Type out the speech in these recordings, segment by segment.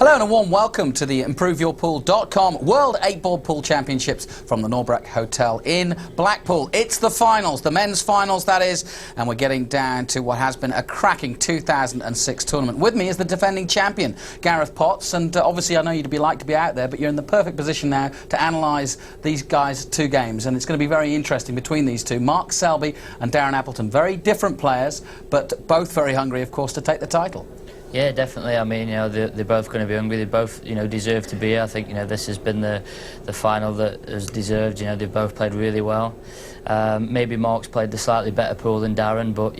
Hello and a warm welcome to the ImproveYourPool.com World 8-Ball Pool Championships from the Norbreck Hotel in Blackpool. It's the finals, the men's finals that is, and we're getting down to what has been a cracking 2006 tournament. With me is the defending champion, Gareth Potts, and obviously I know you'd like to be out there, but you're in the perfect position now to analyse these guys' two games, and it's going to be very interesting between these two. Mark Selby and Darren Appleton, very different players, but both very hungry, of course, to take the title. Yeah, definitely. I mean, they're both going to be hungry. They both, deserve to be here. I think, this has been the final that has deserved. They've both played really well. Maybe Mark's played the slightly better pool than Darren, but,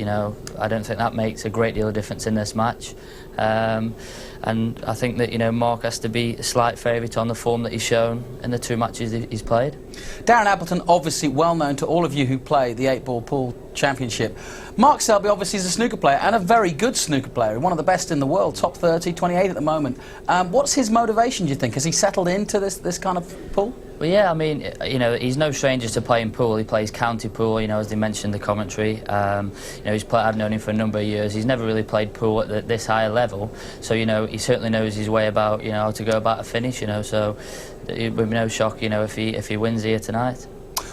I don't think that makes a great deal of difference in this match. And I think that, Mark has to be a slight favourite on the form that he's shown in the two matches he's played. Darren Appleton, obviously well known to all of you who play the 8-Ball Pool Championship. Mark Selby obviously is a snooker player, and a very good snooker player, one of the best in the world, top 30, 28 at the moment. What's his motivation, do you think? Has he settled into this kind of pool? Well, yeah, I mean, he's no stranger to playing pool. He plays county pool, as they mentioned in the commentary. I've known him for a number of years. He's never really played pool at this higher level, so he certainly knows his way about how to go about a finish. So it would be no shock, if he wins here tonight.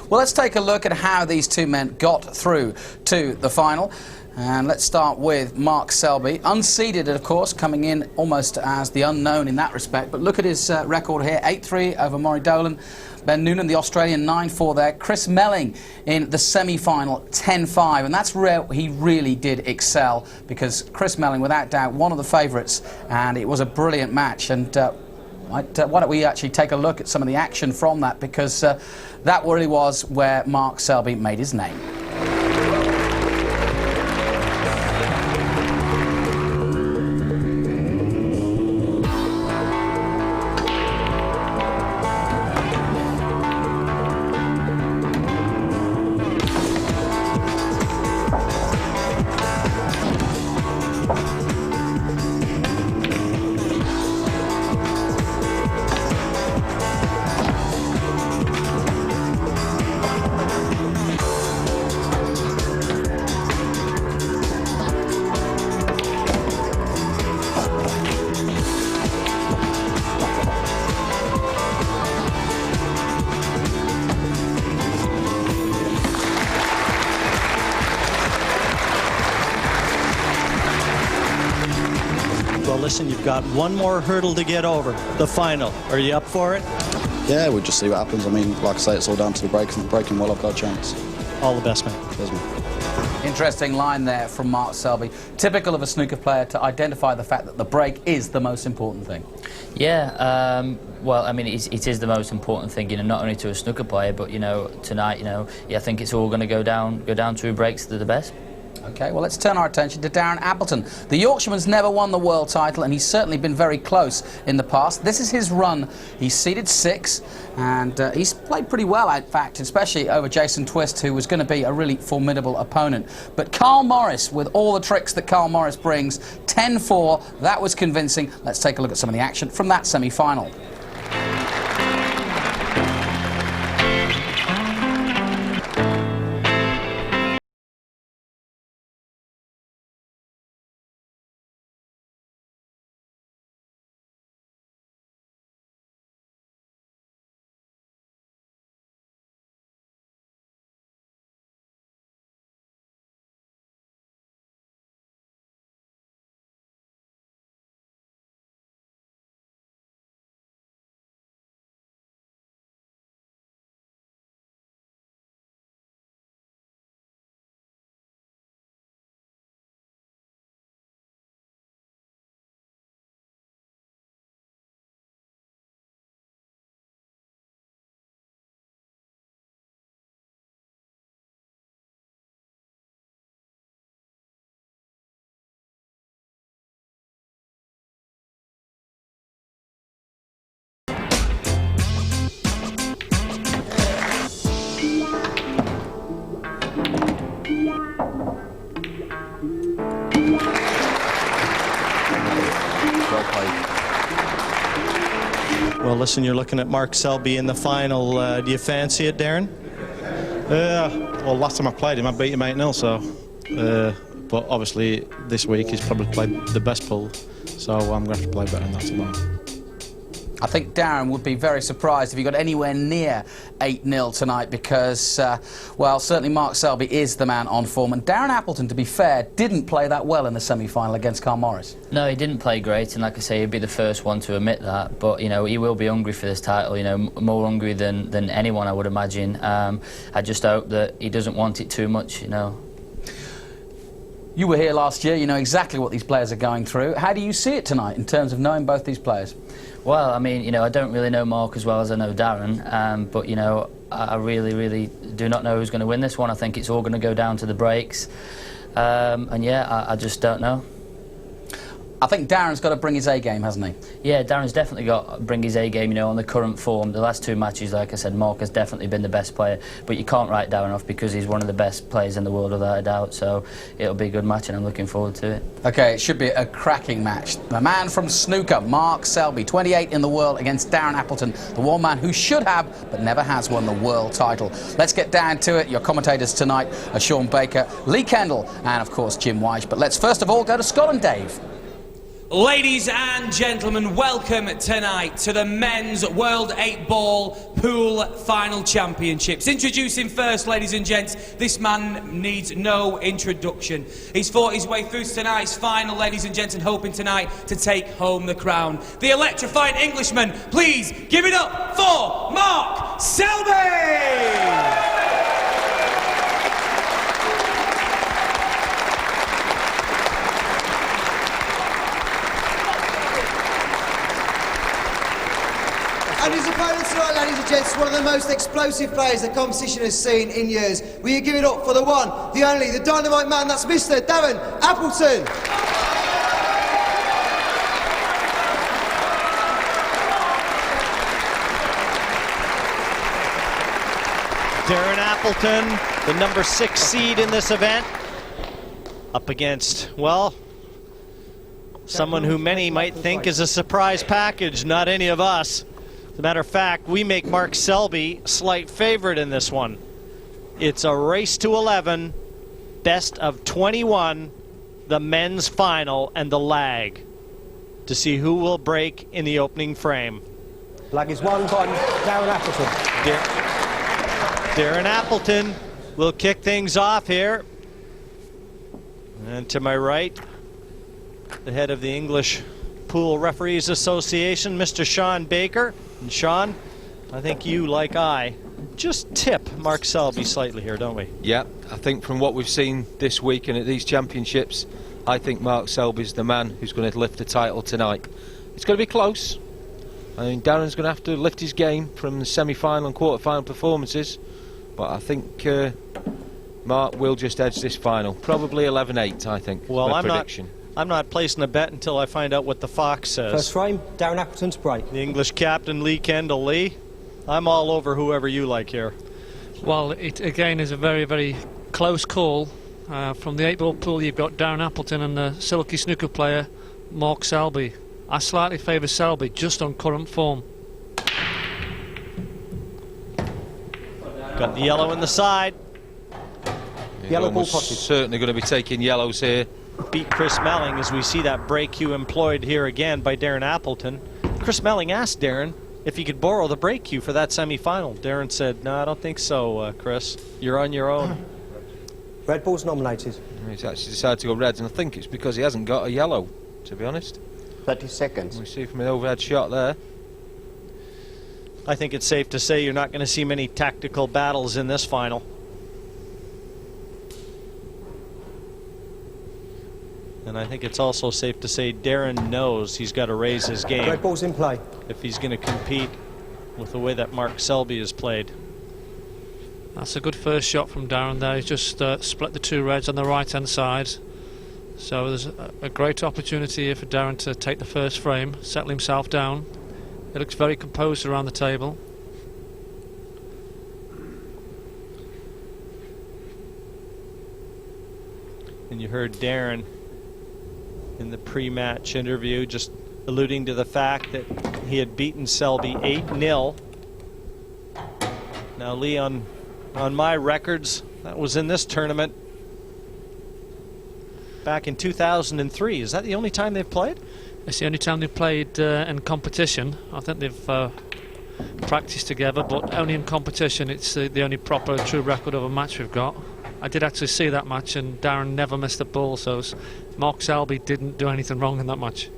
Well, let's take a look at how these two men got through to the final. And let's start with Mark Selby, unseeded, of course, coming in almost as the unknown in that respect. But look at his record here, 8-3 over Maury Dolan. Ben Noonan, the Australian, 9-4 there. Chris Melling in the semi-final, 10-5. And that's where he really did excel, because Chris Melling, without doubt, one of the favourites. And it was a brilliant match. And why don't we actually take a look at some of the action from that, because that really was where Mark Selby made his name. Well, listen, you've got one more hurdle to get over, the final. Are you up for it? Yeah, we'll just see what happens. I mean, like I say, it's all down to the break. If the breaking well, I've got a chance. All the best, man. Cheers, man. Interesting line there from Mark Selby. Typical of a snooker player to identify the fact that the break is the most important thing. Yeah, well, I mean, it is the most important thing, not only to a snooker player, but, tonight, I think it's all going to go down through breaks to the best. OK, well, let's turn our attention to Darren Appleton. The Yorkshireman's never won the world title, and he's certainly been very close in the past. This is his run. He's seeded 6, and he's played pretty well, in fact, especially over Jason Twist, who was going to be a really formidable opponent. But Carl Morris, with all the tricks that Carl Morris brings, 10-4, that was convincing. Let's take a look at some of the action from that semi-final. Well, listen, you're looking at Mark Selby in the final. Do you fancy it, Darren? Well, last time I played him, I beat him 8-0, so... but obviously, this week he's probably played the best pull, so I'm going to have to play better than that tomorrow. I think Darren would be very surprised if he got anywhere near 8-0 tonight because, well, certainly Mark Selby is the man on form. And Darren Appleton, to be fair, didn't play that well in the semi-final against Carl Morris. No, he didn't play great, and like I say, he'd be the first one to admit that. But, you know, he will be hungry for this title, you know, more hungry than anyone, I would imagine. I just hope that he doesn't want it too much, you know. You were here last year, you know exactly what these players are going through. How do you see it tonight in terms of knowing both these players? Well, I mean, you know, I don't really know Mark as well as I know Darren, but, you know, I really, really do not know who's going to win this one. I think it's all going to go down to the breaks. And, yeah, I just don't know. I think Darren's got to bring his A-game, hasn't he? Yeah, Darren's definitely got to bring his A-game, you know, on the current form. The last two matches, like I said, Mark has definitely been the best player, but you can't write Darren off because he's one of the best players in the world, without a doubt, so it'll be a good match and I'm looking forward to it. OK, it should be a cracking match. The man from snooker, Mark Selby, 28 in the world, against Darren Appleton, the one man who should have, but never has won the world title. Let's get down to it. Your commentators tonight are Sean Baker, Lee Kendall, and, of course, Jim Weich. But let's first of all go to Scotland, Dave. Ladies and gentlemen, welcome tonight to the Men's World 8-Ball Pool Final Championships. Introducing first, ladies and gents, this man needs no introduction. He's fought his way through tonight's final, ladies and gents, and hoping tonight to take home the crown. The electrifying Englishman, please give it up for Mark Selby! And his opponent tonight, ladies and gents, one of the most explosive players the competition has seen in years. Will you give it up for the one, the only, the dynamite man, that's Mr. Darren Appleton. Darren Appleton, the number 6 seed in this event, up against, well, someone who many might think is a surprise package, not any of us. As a matter of fact, we make Mark Selby slight favorite in this one. It's a race to 11, best of 21, the men's final, and the lag to see who will break in the opening frame. Lag is won by Darren Appleton. Darren Appleton will kick things off here. And to my right, the head of the English Pool Referees Association, Mr. Sean Baker. And Sean, I think you, like I, just tip Mark Selby slightly here, don't we? Yeah, I think from what we've seen this week and at these championships, I think Mark Selby's the man who's going to lift the title tonight. It's going to be close. I mean, Darren's going to have to lift his game from the semi-final and quarter-final performances, but I think Mark will just edge this final. Probably 11-8, I think. Well, prediction. I'm not placing a bet until I find out what the Fox says. First frame, Darren Appleton's break. The English captain, Lee Kendall. Lee, I'm all over whoever you like here. Well, it again is a very, very close call. From the 8-ball pool, you've got Darren Appleton and the silky snooker player, Mark Selby. I slightly favour Selby, just on current form. Got the yellow in the side. Yellow ball potted. Certainly going to be taking yellows here. Beat Chris Melling as we see that break cue employed here again by Darren Appleton. Chris Melling asked Darren if he could borrow the break cue for that semi-final. Darren said, no, I don't think so, Chris. You're on your own. Red ball's nominated. He's actually decided to go reds, and I think it's because he hasn't got a yellow, to be honest. 30 seconds. We see from an overhead shot there. I think it's safe to say you're not going to see many tactical battles in this final. And I think it's also safe to say Darren knows he's got to raise his game. Red ball's in play. If he's going to compete with the way that Mark Selby has played. That's a good first shot from Darren there. He's just split the two reds on the right-hand side. So there's a great opportunity here for Darren to take the first frame, settle himself down. He looks very composed around the table. And you heard Darren in the pre-match interview just alluding to the fact that he had beaten Selby 8-0. Now, Lee, on my records, that was in this tournament back in 2003. Is that the only time they've played? It's the only time they've played in competition. I think they've practiced together, but only in competition. It's the only proper true record of a match we've got. I did actually see that match, and Darren never missed a ball, so Mark Selby didn't do anything wrong in that match.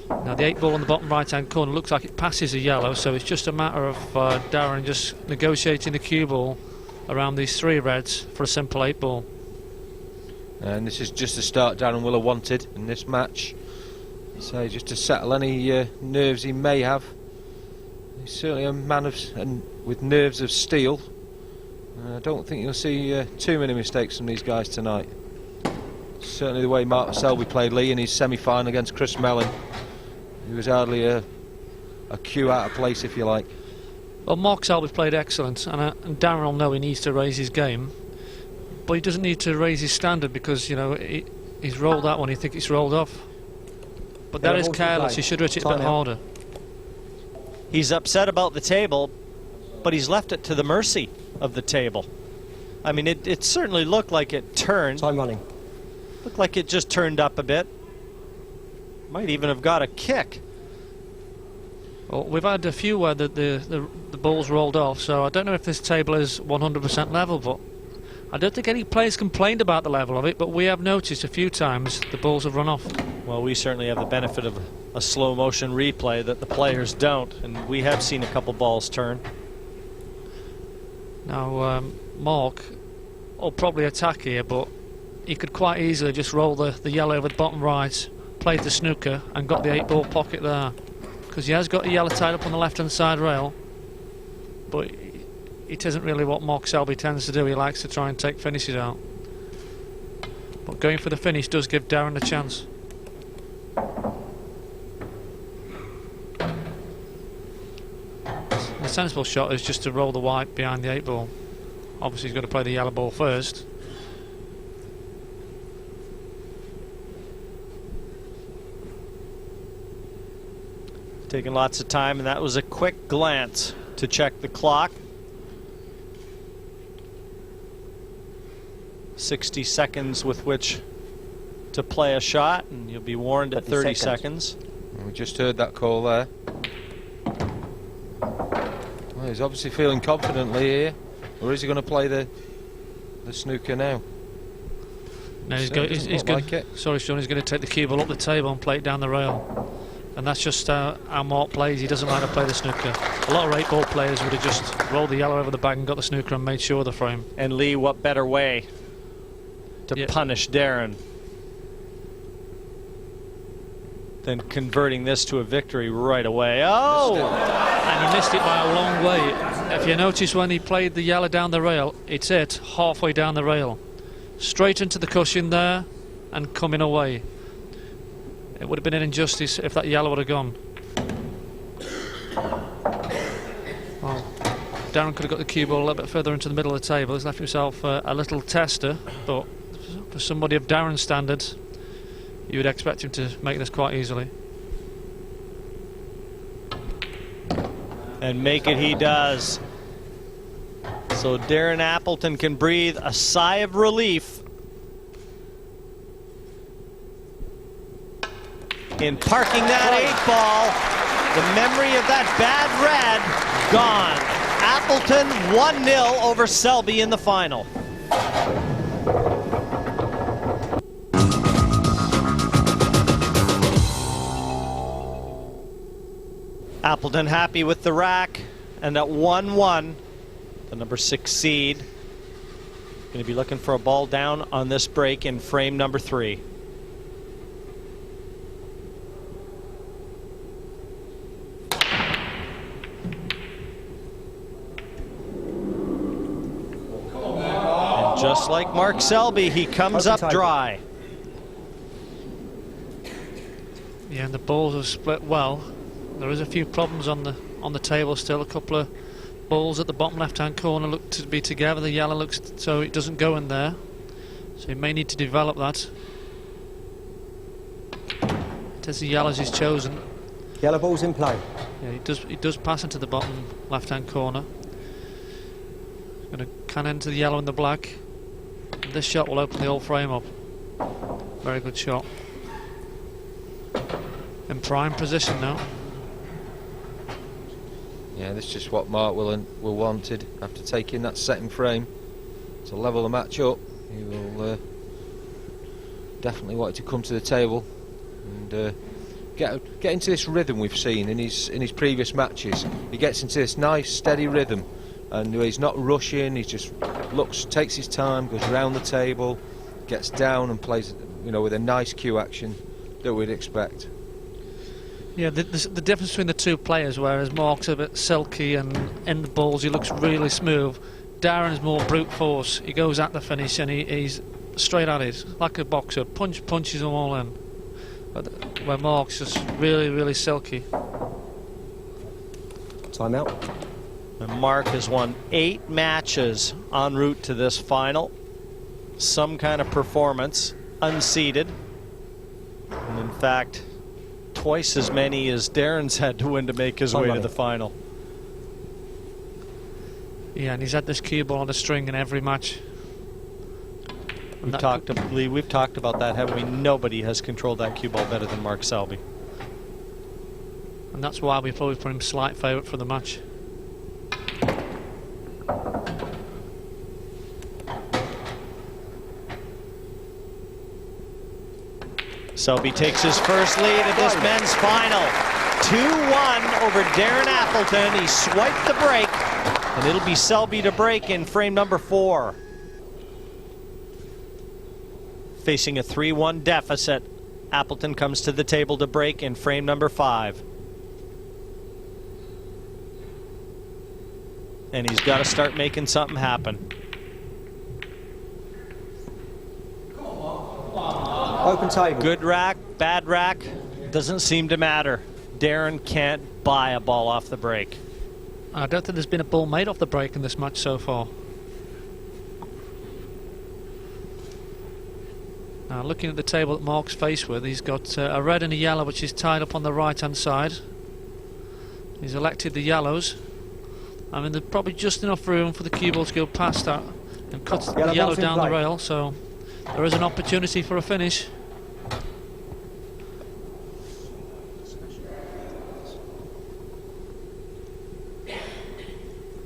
Now the 8 ball on the bottom right hand corner looks like it passes a yellow, so it's just a matter of Darren just negotiating the cue ball around these 3 reds for a simple 8 ball. And this is just the start Darren will have wanted in this match. So just to settle any nerves he may have. He's certainly a man with nerves of steel. I don't think you'll see too many mistakes from these guys tonight. Certainly the way Mark Selby played Lee in his semi-final against Chris Mellon. He was hardly a cue out of place, if you like. Well, Mark Selby's played excellent, and Darren will know he needs to raise his game, but he doesn't need to raise his standard because, you know, he's rolled that one, he thinks it's rolled off. But that is careless, he should have hit it a bit harder. He's upset about the table, but he's left it to the mercy of the table. I mean, it certainly looked like it turned. Time running. Looked like it just turned up a bit. Might even have got a kick. Well, we've had a few where the ball's rolled off, so I don't know if this table is 100% level, but I don't think any players complained about the level of it, but we have noticed a few times the balls have run off. Well, we certainly have the benefit of a slow motion replay that the players don't, and we have seen a couple balls turn. Now, Mark will probably attack here, but he could quite easily just roll the yellow over the bottom right, played the snooker, and got the 8 ball pocket there. Because he has got the yellow tied up on the left hand side rail, but it isn't really what Mark Selby tends to do. He likes to try and take finishes out. But going for the finish does give Darren a chance. The sensible shot is just to roll the white behind the 8 ball. Obviously he's got to play the yellow ball first. Taking lots of time, and that was a quick glance to check the clock. 60 seconds with which to play a shot, and you'll be warned at 30 seconds. We just heard that call there. Well, he's obviously feeling confidently here, or is he going to play the snooker now? No, he's going. Sorry, Sean. He's going to take the cue ball up the table and play it down the rail. And that's just how Mark plays. He doesn't like to play the snooker. A lot of 8 ball players would have just rolled the yellow over the bag and got the snooker and made sure of the frame. And Lee, what better way to punish Darren than converting this to a victory right away? Oh! And he missed it by a long way. If you notice when he played the yellow down the rail, it's hit halfway down the rail. Straight into the cushion there and coming away. It would have been an injustice if that yellow would have gone. Well, Darren could have got the cue ball a little bit further into the middle of the table. He's left himself a little tester, but for somebody of Darren's standards, you would expect him to make this quite easily. And make it he does. So Darren Appleton can breathe a sigh of relief in parking that 8 ball. The memory of that bad red gone. Appleton 1-0 over Selby in the final. Appleton happy with the rack, and at 1-1, the number 6 seed going to be looking for a ball down on this break in frame number 3. And just like Mark Selby, he comes up dry. Yeah, and the balls have split well. There is a few problems on the table still. A couple of balls at the bottom left-hand corner look to be together. The yellow looks so it doesn't go in there. So he may need to develop that. It is the yellows he's chosen. Yellow ball's in play. Yeah, he does pass into the bottom left-hand corner. Going to can into the yellow and the black. this shot will open the whole frame up. Very good shot. In prime position now. Yeah, this is just what Mark will wanted after taking that second frame to level the match up. He will definitely wanted to come to the table and get into this rhythm we've seen in his previous matches. He gets into this nice steady rhythm, and he's not rushing. He just takes his time, goes around the table, gets down and plays, with a nice cue action that we'd expect. Yeah, the difference between the two players, whereas Mark's a bit silky and in the balls he looks really smooth, Darren's more brute force. He goes at the finish and he's straight at it, like a boxer, punches them all in. But where Mark's just really, really silky. Time out. And Mark has won 8 matches en route to this final. Some kind of performance, unseeded. And in fact, twice as many as Darren's had to win to make his way to the final. Yeah, and he's had this cue ball on a string in every match. We've talked about that, haven't we? Nobody has controlled that cue ball better than Mark Selby. And that's why we probably put him slight favourite for the match. Selby takes his first lead at this men's final. 2-1 over Darren Appleton. He swiped the break, and it'll be Selby to break in frame number 4. Facing a 3-1 deficit, Appleton comes to the table to break in frame number 5. And he's got to start making something happen. Open table. Good rack, bad rack, doesn't seem to matter. Darren can't buy a ball off the break. I don't think there's been a ball made off the break in this match so far. Now looking at the table that Mark's faced with, he's got a red and a yellow which is tied up on the right hand side. He's elected the yellows. I mean, there's probably just enough room for the cue ball to go past that and cut the yellow down the rail, so there is an opportunity for a finish.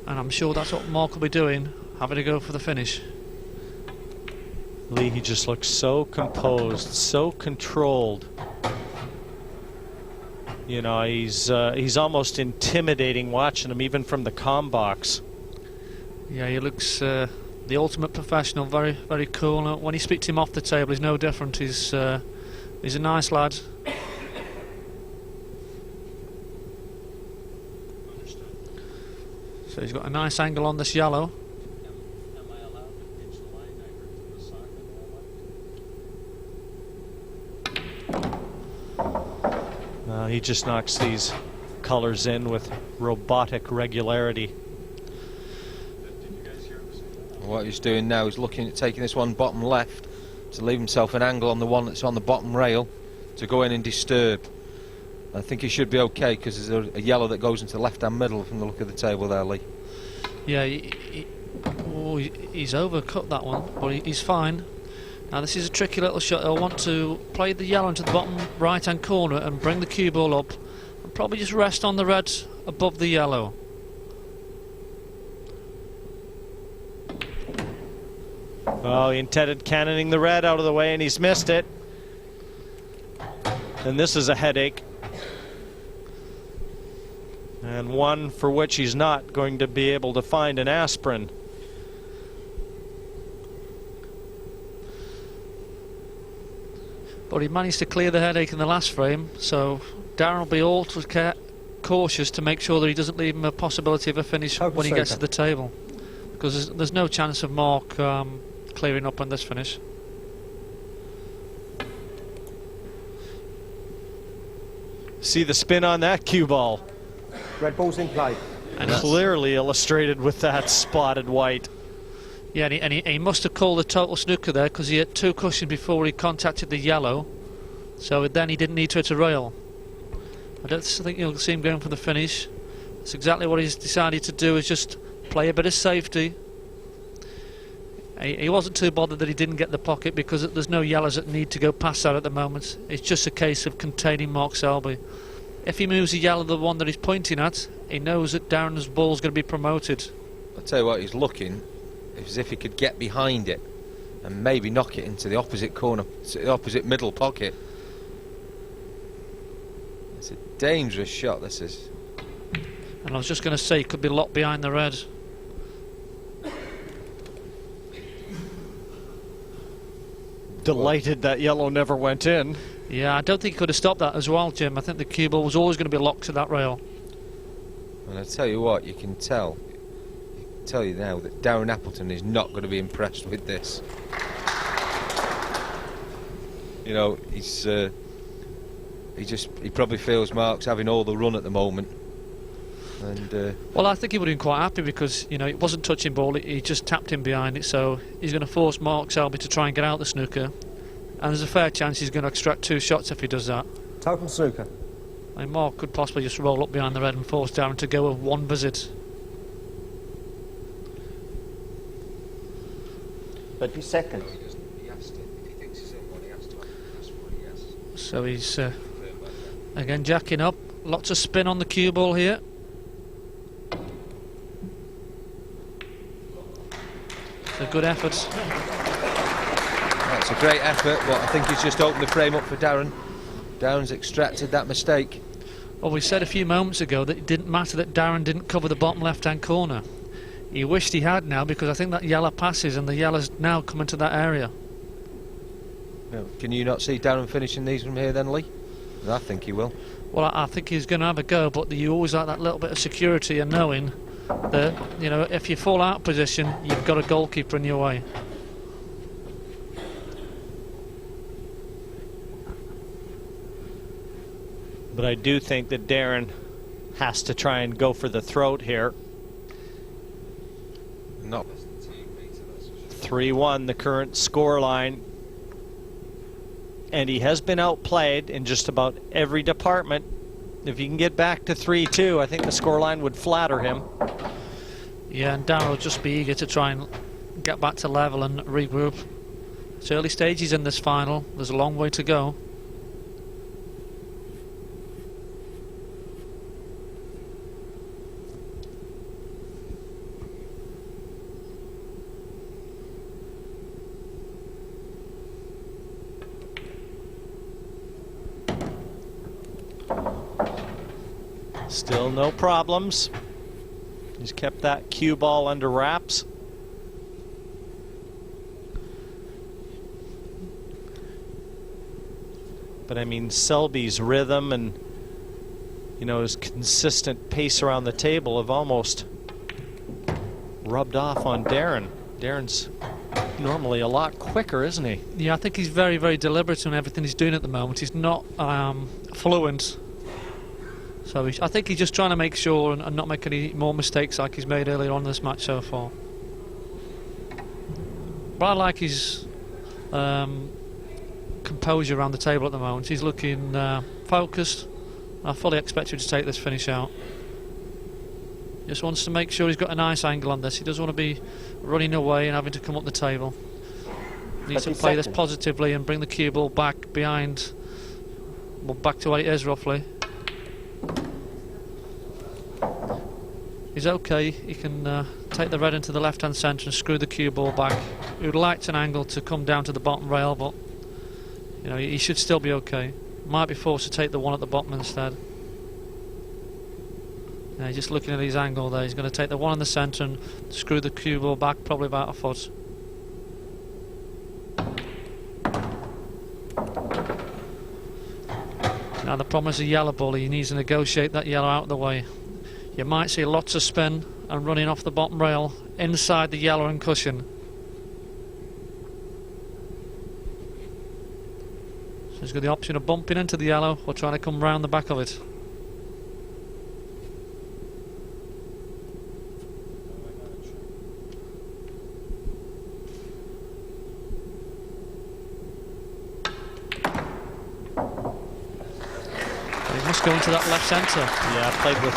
And I'm sure that's what Mark will be doing, having to go for the finish. Lee, he just looks so composed, so controlled. You know, he's almost intimidating watching him, even from the comm box. Yeah, he looks the ultimate professional, very, very cool. When he speaks to him off the table, he's no different. He's a nice lad. So he's got a nice angle on this yellow. He just knocks these colors in with robotic regularity. What he's doing now is looking at taking this one bottom left to leave himself an angle on the one that's on the bottom rail to go in and disturb. I think he should be okay because there's a yellow that goes into the left-hand middle from the look of the table there, Lee. Yeah, he's overcut that one, but he's fine. Now this is a tricky little shot. He'll want to play the yellow into the bottom right-hand corner and bring the cue ball up and probably just rest on the red above the yellow. Oh, he intended cannoning the red out of the way and he's missed it. And this is a headache. And one for which he's not going to be able to find an aspirin. But he managed to clear the headache in the last frame, so Darren will be ultra cautious to make sure that he doesn't leave him a possibility of a finish when he gets to the table, because there's no chance of Mark clearing up on this finish. See the spin on that cue ball. Red ball's in play. And clearly illustrated with that spotted white. Yeah, and he must have called a total snooker there because he had two cushions before he contacted the yellow, so then he didn't need to hit a rail. I don't think you'll see him going for the finish. That's exactly what he's decided to do, is just play a bit of safety. He wasn't too bothered that he didn't get the pocket, because there's no yellows that need to go past that at the moment. It's just a case of containing Mark Selby. If he moves the yellow, the one that he's pointing at, he knows that Darren's ball's going to be promoted. I'll tell you what, he's looking as if he could get behind it and maybe knock it into the opposite corner, the opposite middle pocket. It's a dangerous shot, this is. And I was just going to say, he could be locked behind the red. Delighted that yellow never went in. Yeah, I don't think he could have stopped that as well, Jim. I think the cue ball was always going to be locked to that rail. And I tell you what, you can tell you now that Darren Appleton is not going to be impressed with this. You know, he probably feels Mark's having all the run at the moment. And well, I think he would have been quite happy, because, you know, it wasn't touching ball, he just tapped him behind it, so he's going to force Mark Selby to try and get out the snooker, and there's a fair chance he's going to extract 2 shots if he does that. Total snooker. I mean, Mark could possibly just roll up behind the red and force Darren to go with 1 visit. 30 seconds. So he's again jacking up. Lots of spin on the cue ball here. It's a good effort. That's a great effort, but I think he's just opened the frame up for Darren. Darren's extracted that mistake. Well, we said a few moments ago that it didn't matter that Darren didn't cover the bottom left-hand corner. He wished he had now, because I think that yellow passes and the yellow's now coming to that area. No, can you not see Darren finishing these from here then, Lee? I think he will. Well, I think he's going to have a go, but you always like that little bit of security and knowing that, you know, if you fall out of position, you've got a goalkeeper in your way. But I do think that Darren has to try and go for the throat here. No. 3-1, the current score line. And he has been outplayed in just about every department. If he can get back to 3-2, I think the scoreline would flatter him. Yeah, and Darren will just be eager to try and get back to level and regroup. It's early stages in this final. There's a long way to go. Still no problems. He's kept that cue ball under wraps. But I mean, Selby's rhythm and, you know, his consistent pace around the table have almost rubbed off on Darren. Darren's normally a lot quicker, isn't he? Yeah, I think he's very, very deliberate in everything he's doing at the moment. He's not fluent. So I think he's just trying to make sure and not make any more mistakes like he's made earlier on in this match so far. But I like his composure around the table at the moment. He's looking focused. I fully expect him to take this finish out. Just wants to make sure he's got a nice angle on this. He doesn't want to be running away and having to come up the table. Needs to play this positively and bring the cue ball back behind, well, back to where it is roughly. He's okay. He can take the red into the left-hand centre and screw the cue ball back. He would like an angle to come down to the bottom rail, but you know, he should still be okay. Might be forced to take the one at the bottom instead. Yeah, he's just looking at his angle there. He's going to take the one in the centre and screw the cue ball back probably about a foot. Now the problem is the yellow ball. He needs to negotiate that yellow out of the way. You might see lots of spin and running off the bottom rail inside the yellow and cushion. So he's got the option of bumping into the yellow or trying to come round the back of it. He must go into that left centre. Yeah, played with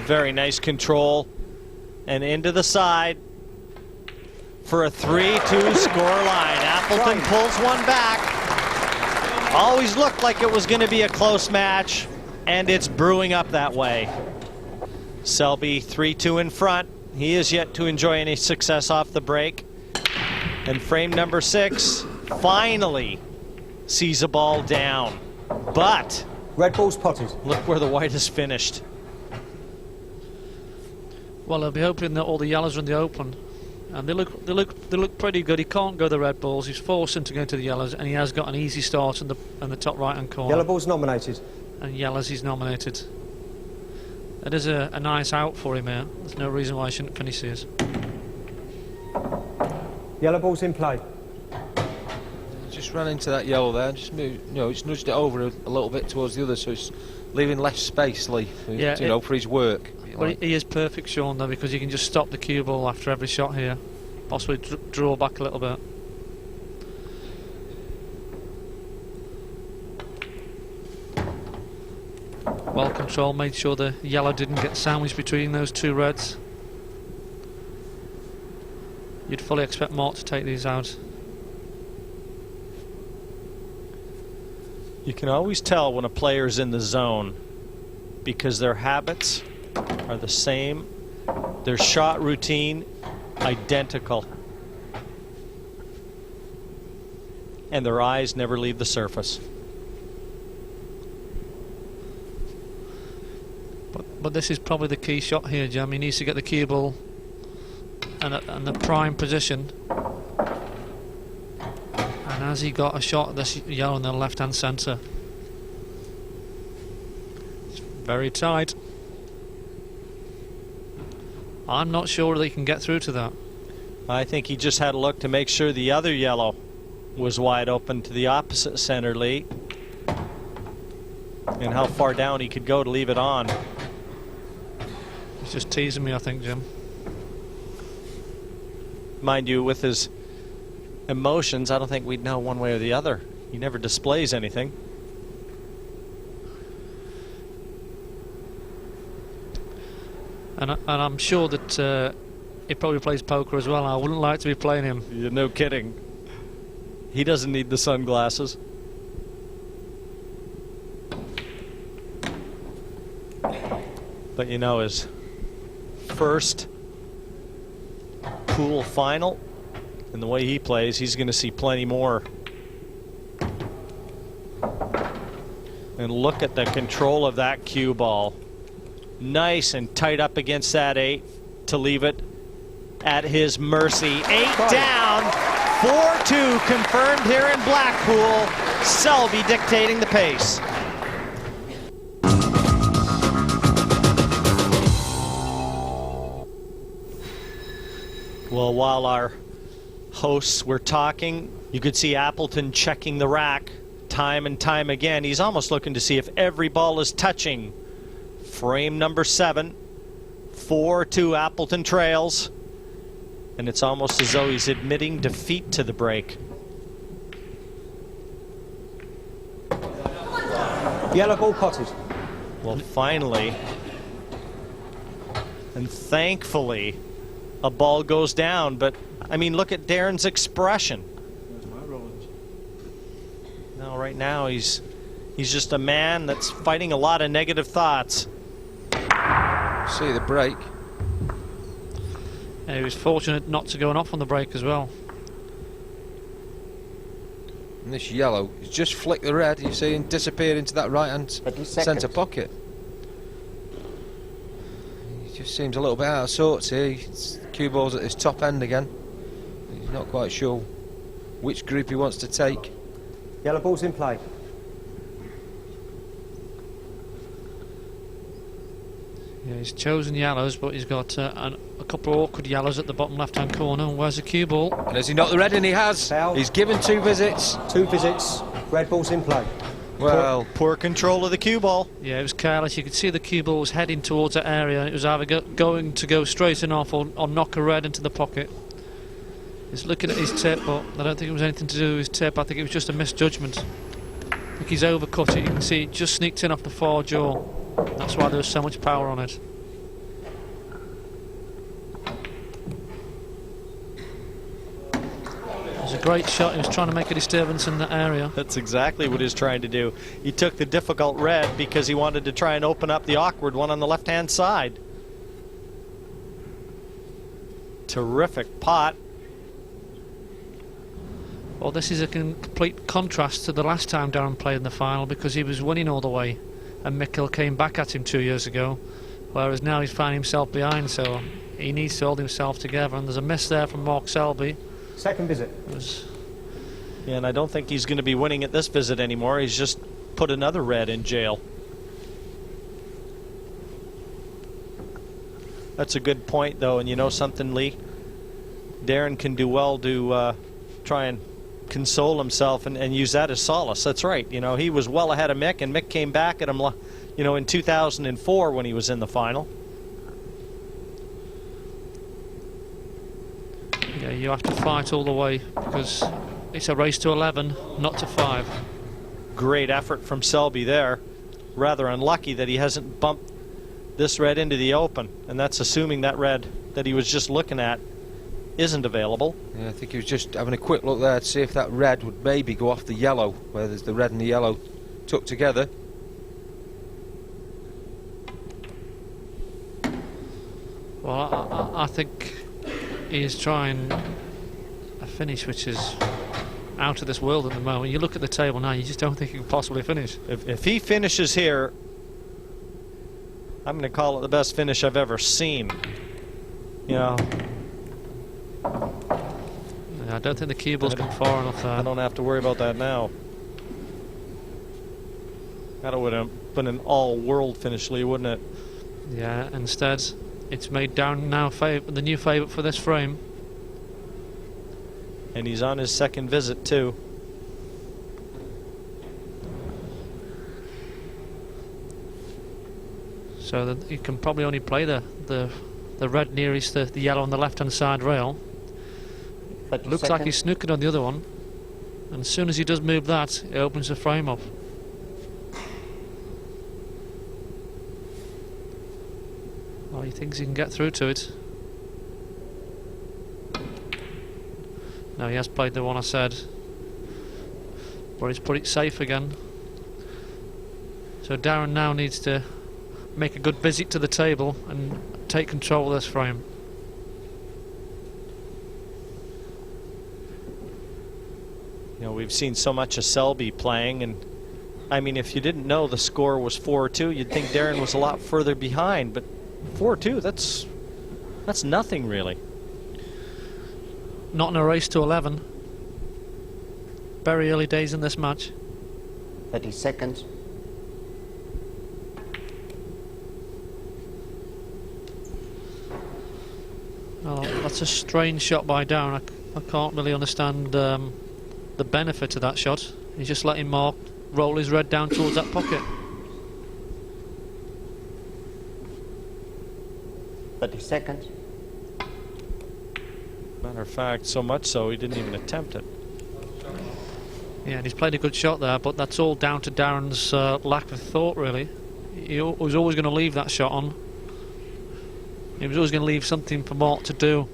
very nice control and into the side. for a 3-2 scoreline. Appleton pulls one back. Always looked like it was going to be a close match, and it's brewing up that way. Selby 3-2 in front. He is yet to enjoy any success off the break. And frame number 6 finally sees a ball down. But red ball's potted. Look where the white has finished. Well, they'll be hoping that all the yellows are in the open. And they look pretty good. He can't go the red balls. He's forced into going to the yellows, and he has got an easy start in the top right-hand corner. Yellow ball's nominated. And yellows he's nominated. It is a nice out for him here. There's no reason why he shouldn't finish his. Yellow ball's in play. Just ran into that yellow there. Just moved, just nudged it over a little bit towards the other, so it's leaving less space, Lee, for his work. But he is perfect, Sean, though, because you can just stop the cue ball after every shot here. Possibly draw back a little bit. Well controlled, made sure the yellow didn't get sandwiched between those two reds. You'd fully expect Mark to take these out. You can always tell when a player's in the zone because their habits are the same, their shot routine identical, and their eyes never leave the surface. But this is probably the key shot here, Jim. He needs to get the cue ball and the prime position. And has he got a shot at this yellow in the left-hand centre? It's very tight. I'm not sure that he can get through to that. I think he just had a look to make sure the other yellow was wide open to the opposite center, Lee, and how far down he could go to leave it on. He's just teasing me, I think, Jim. Mind you, with his emotions, I don't think we'd know one way or the other. He never displays anything. And I'm sure that he probably plays poker as well. I wouldn't like to be playing him. You're no kidding. He doesn't need the sunglasses. But you know, his first pool final, and the way he plays, he's going to see plenty more. And look at the control of that cue ball. Nice and tight up against that 8 to leave it at his mercy. 8 down, 4-2 confirmed here in Blackpool. Selby dictating the pace. Well, while our hosts were talking, you could see Appleton checking the rack time and time again. He's almost looking to see if every ball is touching. Frame number 7, 4-2 Appleton trails, and it's almost as though he's admitting defeat to the break. Yellow ball potted. Well, finally, and thankfully, a ball goes down, but I mean, look at Darren's expression. No, right now he's just a man that's fighting a lot of negative thoughts. See the break. He was fortunate not to go off on the break as well. And this yellow, he's just flicked the red, you see, and disappeared into that right-hand centre pocket. He just seems a little bit out of sorts here. Cue ball's at his top end again. He's not quite sure which group he wants to take. Yellow ball's in play. Yeah, he's chosen yellows, but he's got a couple of awkward yellows at the bottom left-hand corner. And where's the cue ball? And has he knocked the red in? He has. Foul. He's given 2 visits. 2 visits. Red ball's in play. Well, poor control of the cue ball. Yeah, it was careless. You could see the cue ball was heading towards that area. It was either going to go straight and off or knock a red into the pocket. He's looking at his tip, but I don't think it was anything to do with his tip. I think it was just a misjudgment. I think he's overcut it. You can see it just sneaked in off the far jaw. That's why there was so much power on it. was a great shot. He was trying to make a disturbance in that area. That's exactly what he was trying to do. He took the difficult red because he wanted to try and open up the awkward one on the left-hand side. Terrific pot. Well, this is a complete contrast to the last time Darren played in the final, because he was winning all the way and Mikkel came back at him 2 years ago, whereas now he's finding himself behind, so he needs to hold himself together. And there's a miss there from Mark Selby. Second visit. Yeah, and I don't think he's going to be winning at this visit anymore. He's just put another red in jail. That's a good point, though, and you know something, Lee? Darren can do well to try and console himself and use that as solace. That's right. You know, he was well ahead of Mick, and Mick came back at him, you know, in 2004 when he was in the final. Yeah, you have to fight all the way because it's a race to 11, not to 5. Great effort from Selby there. Rather unlucky that he hasn't bumped this red into the open, and that's assuming that red that he was just looking at isn't available. Yeah, I think he was just having a quick look there to see if that red would maybe go off the yellow, where there's the red and the yellow tucked together. Well, I think he is trying a finish which is out of this world at the moment. You look at the table now, you just don't think he can possibly finish. If he finishes here, I'm going to call it the best finish I've ever seen. You know, I don't think the cue ball's come far enough there. I don't have to worry about that now. That would have been an all-world finish, Lee, wouldn't it? Yeah, instead it's made Darren now the new favourite for this frame. And he's on his second visit too. So that you can probably only play the red nearest the yellow on the left-hand side rail. Looks like he's snookered on the other one, and as soon as he does move that, it opens the frame up. Well, he thinks he can get through to it. No, he has played the one I said, but he's put it safe again. So Darren now needs to make a good visit to the table and take control of this frame. You know, we've seen so much of Selby playing, and I mean, if you didn't know the score was 4-2, you'd think Darren was a lot further behind, but 4-2, that's nothing really. Not in a race to 11. Very early days in this match. 30 seconds. Well, that's a strange shot by Darren. I can't really understand the benefit of that shot. He's just letting Mark roll his red down towards that pocket. 30 seconds. Matter of fact, so much so he didn't even attempt it. Yeah, and he's played a good shot there, but that's all down to Darren's lack of thought, really. He was always going to leave that shot on. He was always going to leave something for Mark to do.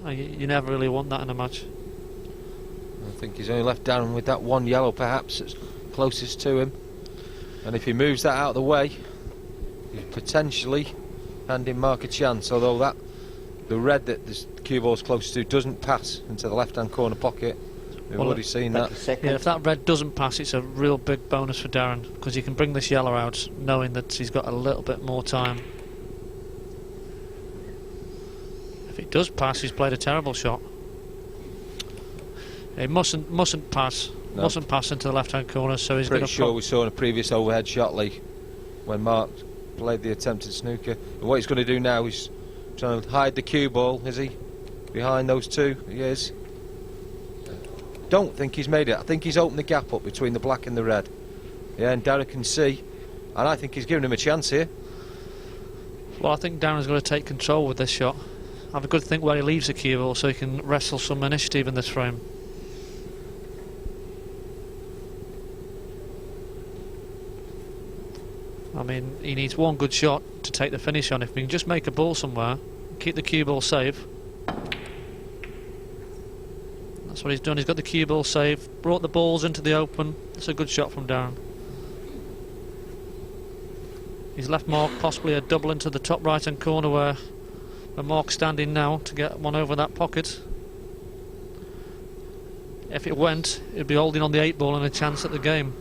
You never really want that in a match. I think he's only left Darren with that one yellow, perhaps, that's closest to him. And if he moves that out of the way, he's potentially handing Mark a chance, although the red that the cue ball's closest to doesn't pass into the left-hand corner pocket. We've already seen that. Yeah, if that red doesn't pass, it's a real big bonus for Darren, because he can bring this yellow out knowing that he's got a little bit more time. If it does pass, he's played a terrible shot. He mustn't pass. No. Mustn't pass into the left-hand corner, so he's pretty sure we saw in a previous overhead shot, Lee, when Mark played the attempted snooker. And what he's going to do now is trying to hide the cue ball, is he? Behind those two, he is. Don't think he's made it. I think he's opened the gap up between the black and the red. Yeah, and Darren can see, and I think he's giving him a chance here. Well, I think Darren's got to take control with this shot. Have a good think where he leaves the cue ball so he can wrestle some initiative in this frame. I mean, he needs one good shot to take the finish on. If we can just make a ball somewhere, keep the cue ball safe. That's what he's done. He's got the cue ball safe, brought the balls into the open. It's a good shot from Darren. He's left Mark possibly a double into the top right hand corner where Mark's standing now to get one over that pocket. If it went, he'd be holding on the 8 ball and a chance at the game.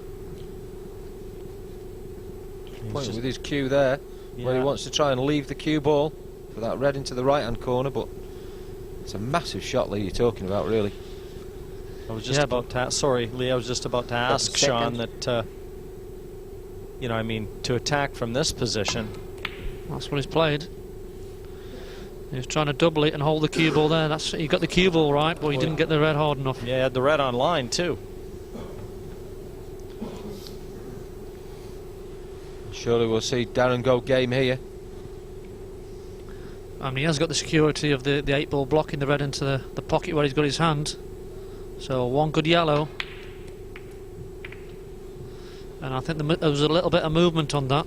With his cue there, where he wants to try and leave the cue ball for that red into the right hand corner, but it's a massive shot, Lee, you're talking about, really. I was just about to sorry, Lee, I was just about to ask Sean that, you know, I mean, to attack from this position. That's what he's played. He was trying to double it and hold the cue ball there. He got the cue ball right, but he didn't get the red hard enough. Yeah, he had the red on line too. Surely we'll see Darren go game here. I mean, he has got the security of the 8 ball blocking the red into the pocket where he's got his hand. So one good yellow. And I think there was a little bit of movement on that.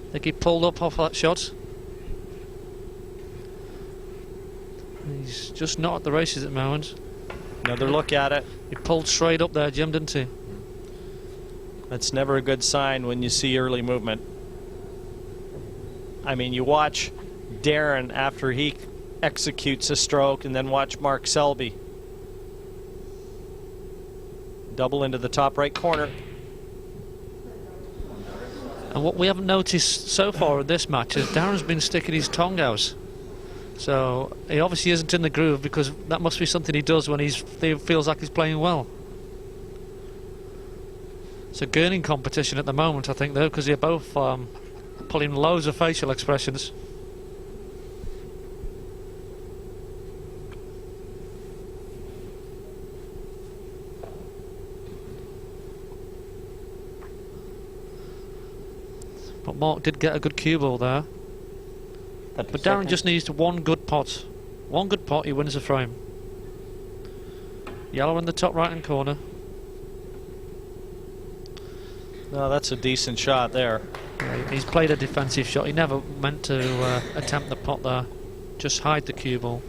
I think he pulled up off that shot. He's just not at the races at the moment. Another look at it. He pulled straight up there, Jim, didn't he? That's never a good sign when you see early movement. I mean, you watch Darren after he executes a stroke, and then watch Mark Selby. Double into the top right corner. And what we haven't noticed so far in this match is Darren's been sticking his tongue out. So he obviously isn't in the groove, because that must be something he does when he feels like he's playing well. It's a gurning competition at the moment, I think, though, because they're both pulling loads of facial expressions. But Mark did get a good cue ball there. But Darren just needs one good pot. One good pot, he wins the frame. Yellow in the top right hand corner. No, that's a decent shot there. Yeah, he's played a defensive shot. He never meant to attempt the pot there. Just hide the cue ball.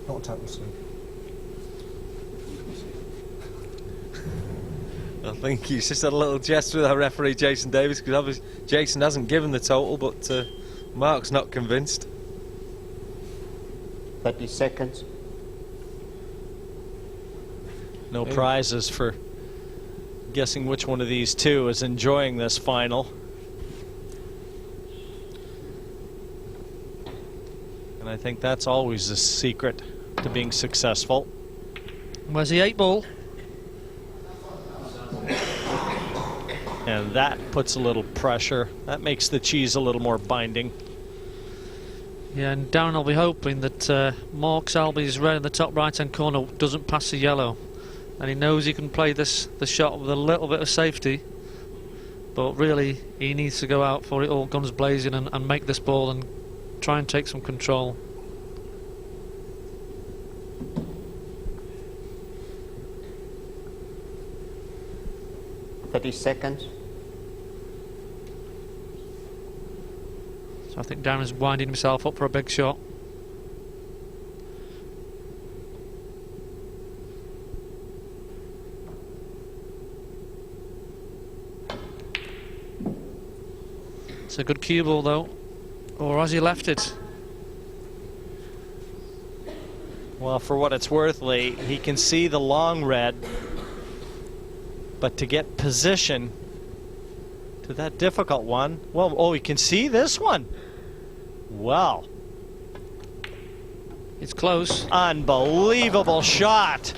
Not a tackle swing. I think he's just had a little jest with our referee, Jason Davis, because obviously Jason hasn't given the total, but Mark's not convinced. 30 seconds. No prizes for guessing which one of these two is enjoying this final. And I think that's always the secret to being successful. Where's the 8 ball? And that puts a little pressure. That makes the cheese a little more binding. Yeah, and Darren will be hoping that Mark Selby's red in the top right hand corner doesn't pass the yellow. And he knows he can play the shot with a little bit of safety. But really, he needs to go out for it all guns blazing and make this ball and try and take some control. Seconds. So I think Darren's winding himself up for a big shot. It's a good cue ball though. Or has he left it? Well, for what it's worth, Lee, he can see the long red. But to get position to that difficult one, well, oh, you can see this one. Wow. It's close. Unbelievable shot.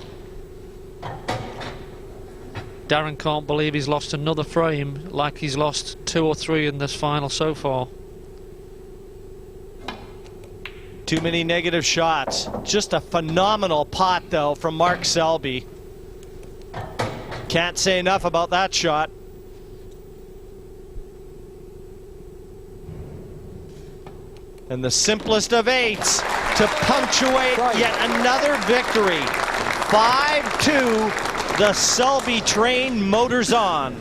Darren can't believe he's lost another frame like he's lost 2 or 3 in this final so far. Too many negative shots. Just a phenomenal pot, though, from Mark Selby. Can't say enough about that shot. And the simplest of 8s to punctuate yet another victory. 5-2, the Selby train motors on.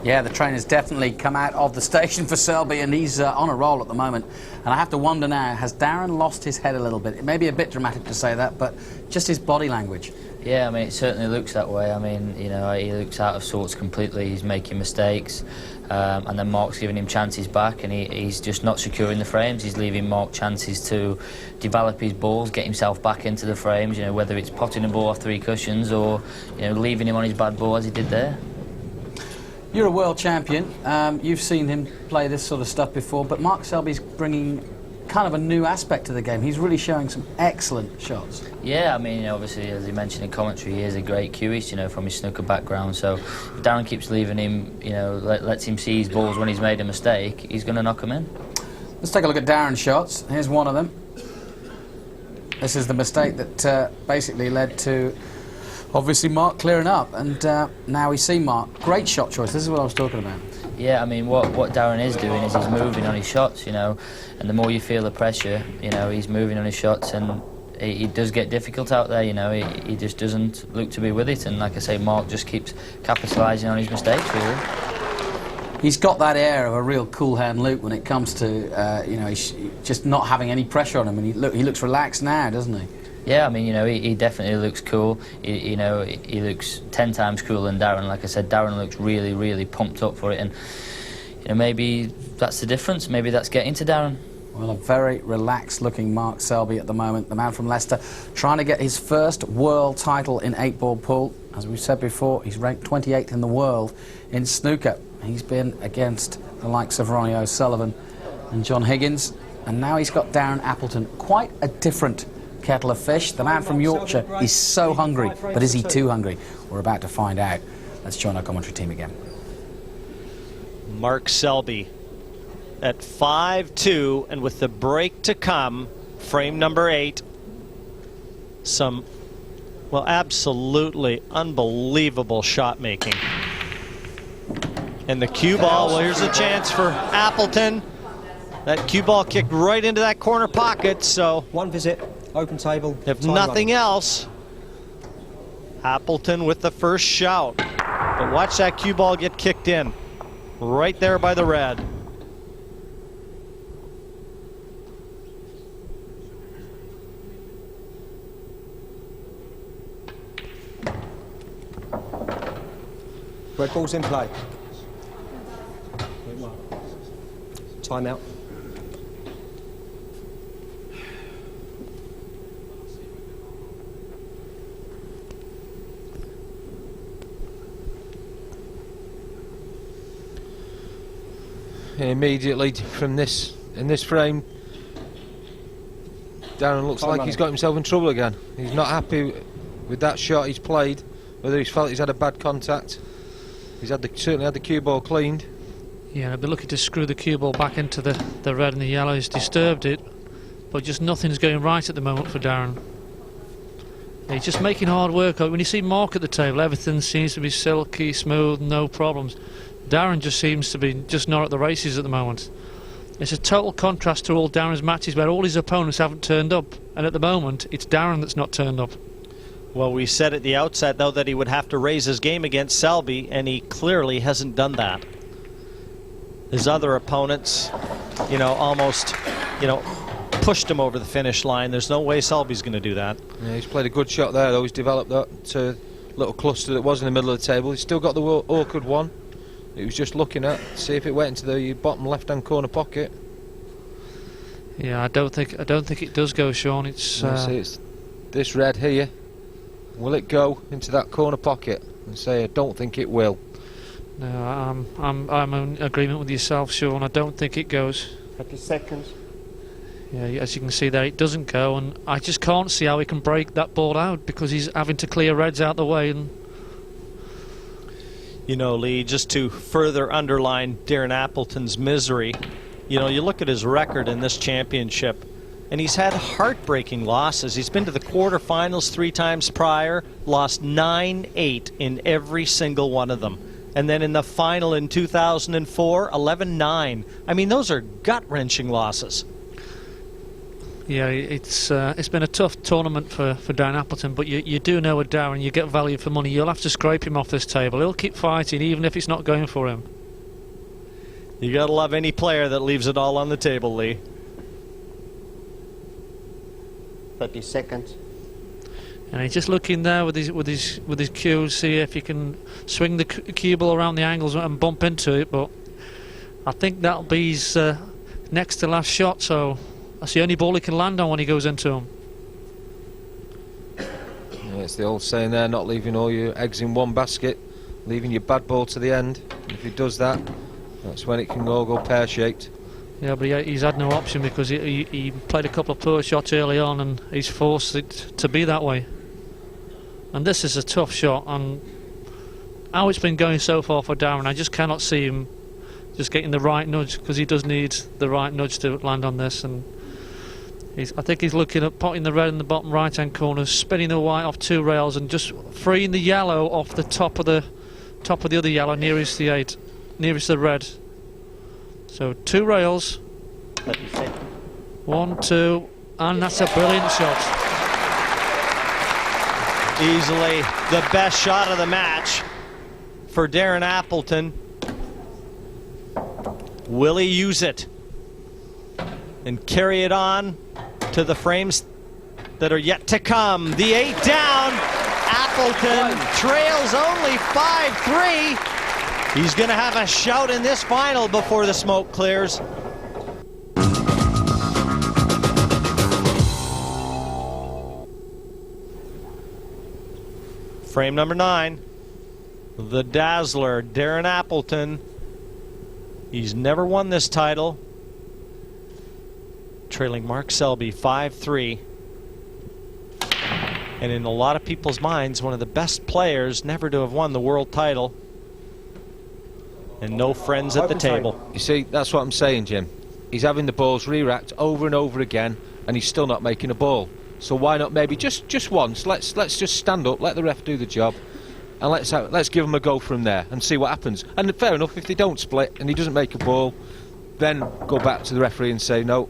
Yeah, the trainer's definitely come out of the station for Selby, and he's on a roll at the moment. And I have to wonder now, has Darren lost his head a little bit? It may be a bit dramatic to say that, but just his body language. Yeah, I mean, it certainly looks that way. I mean, you know, he looks out of sorts completely. He's making mistakes, and then Mark's giving him chances back, and he's just not securing the frames. He's leaving Mark chances to develop his balls, get himself back into the frames, you know, whether it's potting a ball off 3 cushions or, you know, leaving him on his bad ball as he did there. You're a world champion. You've seen him play this sort of stuff before, but Mark Selby's bringing kind of a new aspect to the game. He's really showing some excellent shots. Yeah, I mean, you know, obviously, as he mentioned in commentary, he is a great cueist, you know, from his snooker background. So if Darren keeps leaving him, you know, lets him see his balls when he's made a mistake, he's going to knock him in. Let's take a look at Darren's shots. Here's one of them. This is the mistake that basically led to, obviously, Mark clearing up. And now we see Mark. Great shot choice. This is what I was talking about. Yeah, I mean, what Darren is doing is he's moving on his shots, you know, and the more you feel the pressure, you know, he's moving on his shots, and he does get difficult out there, you know, he just doesn't look to be with it, and like I say, Mark just keeps capitalising on his mistakes, really. He's got that air of a real cool hand Luke when it comes to, you know, he's just not having any pressure on him, and he looks relaxed now, doesn't he? Yeah, I mean, you know, he definitely looks cool. You know, he looks 10 times cooler than Darren. Like I said, Darren looks really, really pumped up for it, and you know, maybe that's the difference. Maybe that's getting to Darren. Well, a very relaxed-looking Mark Selby at the moment, the man from Leicester, trying to get his first world title in 8-ball pool. As we've said before, he's ranked 28th in the world in snooker. He's been against the likes of Ronnie O'Sullivan and John Higgins, and now he's got Darren Appleton. Quite a different kettle of fish. The man from Yorkshire is so hungry, but is he too hungry? We're about to find out. Let's join our commentary team again. Mark Selby at 5-2, and with the break to come, frame number 8, some, well, absolutely unbelievable shot making. And the cue ball, well, here's a chance for Appleton. That cue ball kicked right into that corner pocket, so one visit. Open table. If nothing else, Appleton with the first shout. But watch that cue ball get kicked in. Right there by the red. Red ball's in play. Time out. Immediately from this, in this frame, Darren looks like he's got himself in trouble again. He's not happy with that shot he's played, whether he's felt he's had a bad contact. He's had certainly had the cue ball cleaned. Yeah, I'd be looking to screw the cue ball back into the red and the yellow. He's disturbed it, but just nothing's going right at the moment for Darren. He's just making hard work. When you see Mark at the table, everything seems to be silky, smooth, no problems. Darren just seems to be just not at the races at the moment. It's a total contrast to all Darren's matches where all his opponents haven't turned up, and at the moment it's Darren that's not turned up. Well, we said at the outset, though, that he would have to raise his game against Selby, and he clearly hasn't done that. His other opponents, you know, almost, you know, pushed him over the finish line. There's no way Selby's going to do that. Yeah, he's played a good shot there, though. He's developed that little cluster that was in the middle of the table. He's still got the awkward one. He was just looking at, see if it went into the bottom left-hand corner pocket. Yeah, I don't think it does go, Sean. It's see, it's this red here. Will it go into that corner pocket? And say I don't think it will. No, I'm in agreement with yourself, Sean. I don't think it goes. 30 seconds. Yeah, as you can see there, it doesn't go, and I just can't see how he can break that ball out because he's having to clear reds out the way. And you know, Lee, just to further underline Darren Appleton's misery, you know, you look at his record in this championship, and he's had heartbreaking losses. He's been to the quarterfinals 3 times prior, lost 9-8 in every single one of them. And then in the final in 2004, 11-9. I mean, those are gut-wrenching losses. Yeah, it's been a tough tournament for Darren Appleton, but you do know with Darren, you get value for money. You'll have to scrape him off this table. He'll keep fighting even if it's not going for him. You gotta love any player that leaves it all on the table, Lee. 30 seconds. And he's just looking there with his cues, see if he can swing the cue ball around the angles and bump into it. But I think that'll be his next to last shot. So that's the only ball he can land on when he goes into him. Yeah, it's the old saying there, not leaving all your eggs in one basket, leaving your bad ball to the end. And if he does that, that's when it can all go pear-shaped. Yeah, but he's had no option because he played a couple of poor shots early on, and he's forced it to be that way. And this is a tough shot, and how it's been going so far for Darren, I just cannot see him just getting the right nudge, because he does need the right nudge to land on this. And I think he's looking at potting the red in the bottom right hand corner, spinning the white off 2 rails, and just freeing the yellow off the top of the other yellow nearest the 8, nearest the red. So 2 rails, 1, 2, and that's a brilliant shot. Easily the best shot of the match for Darren Appleton. Will he use it and carry it on to the frames that are yet to come? The 8 down. Appleton trails only 5-3. He's going to have a shout in this final before the smoke clears. Frame number 9, the Dazzler, Darren Appleton. He's never won this title. Trailing Mark Selby 5-3. And in a lot of people's minds, one of the best players never to have won the world title. And no friends at the table. You see, that's what I'm saying, Jim. He's having the balls re-racked over and over again, and he's still not making a ball. So why not maybe just once? Let's just stand up, let the ref do the job, and let's give him a go from there and see what happens. And fair enough, if they don't split and he doesn't make a ball, then go back to the referee and say no,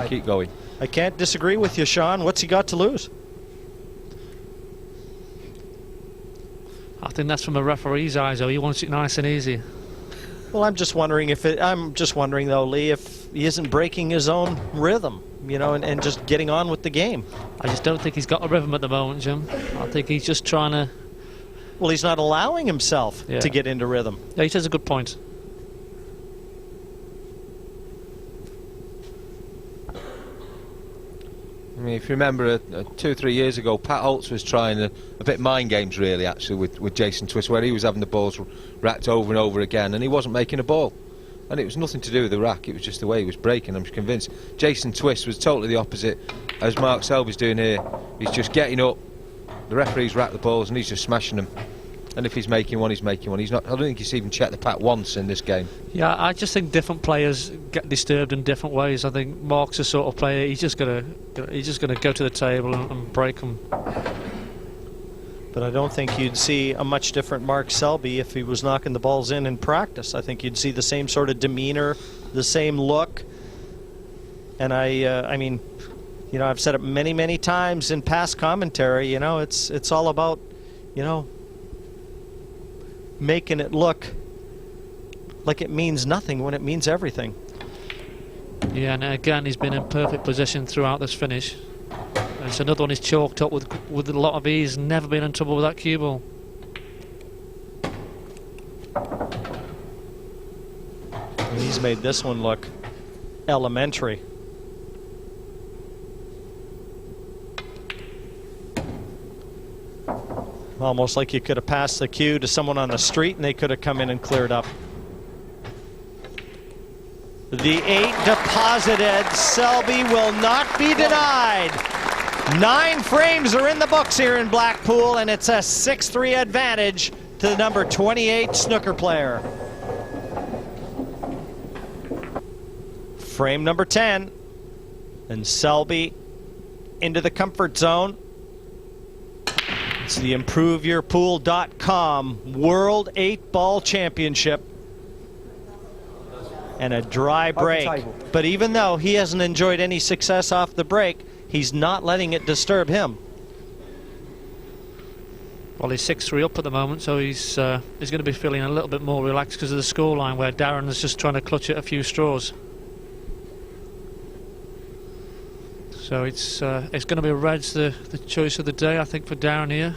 keep going. I can't disagree with you, Sean. What's he got to lose? I think that's from a referee's eyes, though. He wants it nice and easy. Well, I'm just wondering though, Lee, if he isn't breaking his own rhythm, you know, and just getting on with the game. I just don't think he's got a rhythm at the moment, Jim. I think he's just trying to... Well, he's not allowing himself to get into rhythm. Yeah, he says a good point. I mean, if you remember 2 or 3 years ago, Pat Holtz was trying a bit mind games, really, actually, with Jason Twist, where he was having the balls racked over and over again, and he wasn't making a ball. And it was nothing to do with the rack, it was just the way he was breaking. I'm convinced Jason Twist was totally the opposite as Mark Selby's doing here. He's just getting up, the referee's racked the balls, and he's just smashing them. And if he's making one, he's making one. He's not. I don't think he's even checked the pat once in this game. Yeah, I just think different players get disturbed in different ways. I think Mark's a sort of player. He's just gonna go to the table and break them. But I don't think you'd see a much different Mark Selby if he was knocking the balls in practice. I think you'd see the same sort of demeanor, the same look. And I mean, you know, I've said it many, many times in past commentary. You know, it's all about, you know, making it look like it means nothing when it means everything. Yeah, and again, he's been in perfect position throughout this finish. And it's another one he's chalked up with a lot of ease, never been in trouble with that cue ball. And he's made this one look elementary. Almost like you could have passed the cue to someone on the street and they could have come in and cleared up. The 8 deposited. Selby will not be denied. 9 frames are in the books here in Blackpool, and it's a 6-3 advantage to the number 28 snooker player. Frame number 10. And Selby into the comfort zone. It's the ImproveYourPool.com World 8-Ball Championship. and a dry break. But even though he hasn't enjoyed any success off the break, he's not letting it disturb him. Well, he's 6-3 up at the moment, so he's going to be feeling a little bit more relaxed because of the scoreline, where Darren is just trying to clutch at a few straws. So it's going to be reds the choice of the day, I think, for Darren here,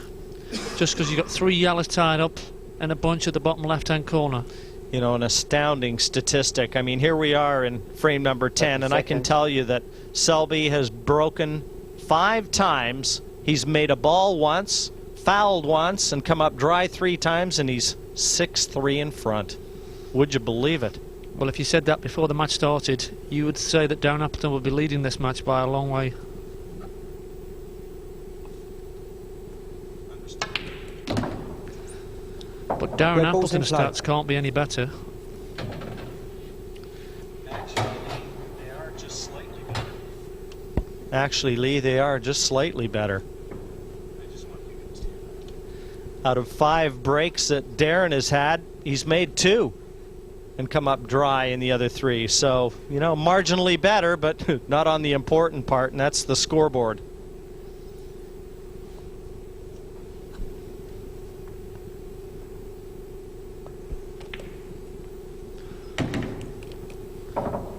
just because you've got 3 yellows tied up and a bunch at the bottom left-hand corner. You know, an astounding statistic. I mean, here we are in frame number 10, and I can tell you that Selby has broken 5 times. He's made a ball once, fouled once, and come up dry 3 times, and he's 6-3 in front. Would you believe it? Well, if you said that before the match started, you would say that Darren Appleton would be leading this match by a long way. But Darren Appleton's stats can't be any better. Actually, Lee, they are just slightly better. Out of 5 breaks that Darren has had, he's made 2 and come up dry in the other 3. So, you know, marginally better, but not on the important part, and that's the scoreboard.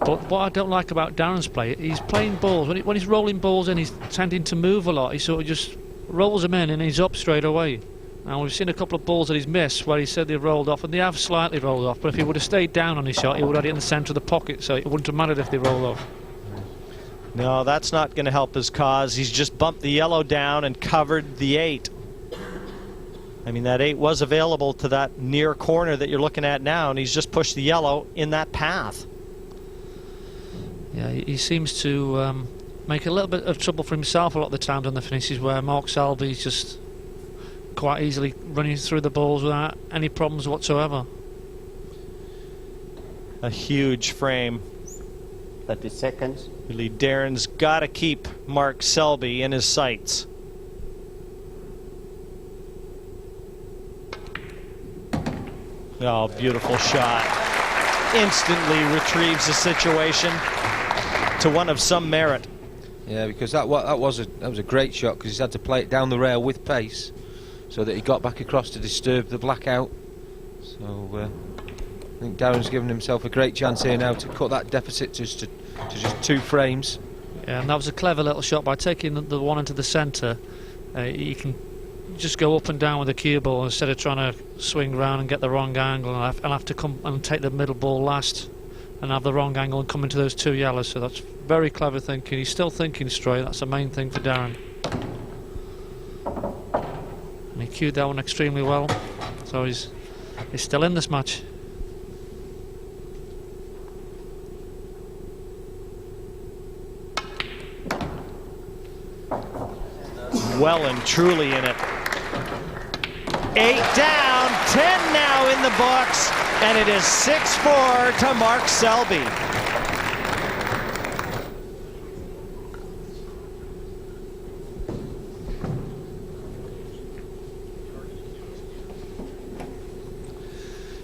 But what I don't like about Darren's play, he's playing balls. When he's rolling balls in, he's tending to move a lot. He sort of just rolls them in and he's up straight away. And we've seen a couple of balls that he's missed where he said they rolled off, and they have slightly rolled off. But if he would have stayed down on his shot, he would have had it in the centre of the pocket, so it wouldn't have mattered if they rolled off. No, that's not going to help his cause. He's just bumped the yellow down and covered the 8. I mean, that 8 was available to that near corner that you're looking at now, and he's just pushed the yellow in that path. Yeah, he seems to make a little bit of trouble for himself a lot of the times on the finishes, where Mark Selby's just quite easily running through the balls without any problems whatsoever. A huge frame. 30 seconds. Really, Darren's got to keep Mark Selby in his sights. Oh, beautiful shot. Instantly retrieves the situation to one of some merit. Yeah, because that was a great shot, because he's had to play it down the rail with pace, so that he got back across to disturb the blackout. So I think Darren's given himself a great chance here now to cut that deficit to just 2 frames. Yeah, and that was a clever little shot by taking the one into the centre. You can just go up and down with the cue ball instead of trying to swing round and get the wrong angle. I'll have to come and take the middle ball last and have the wrong angle and come into those 2 yellows. So that's very clever thinking. He's still thinking straight. That's the main thing for Darren. And he cued that one extremely well. So he's still in this match. Well and truly in it. 8 down, 10 now in the books, and it is 6-4 to Mark Selby.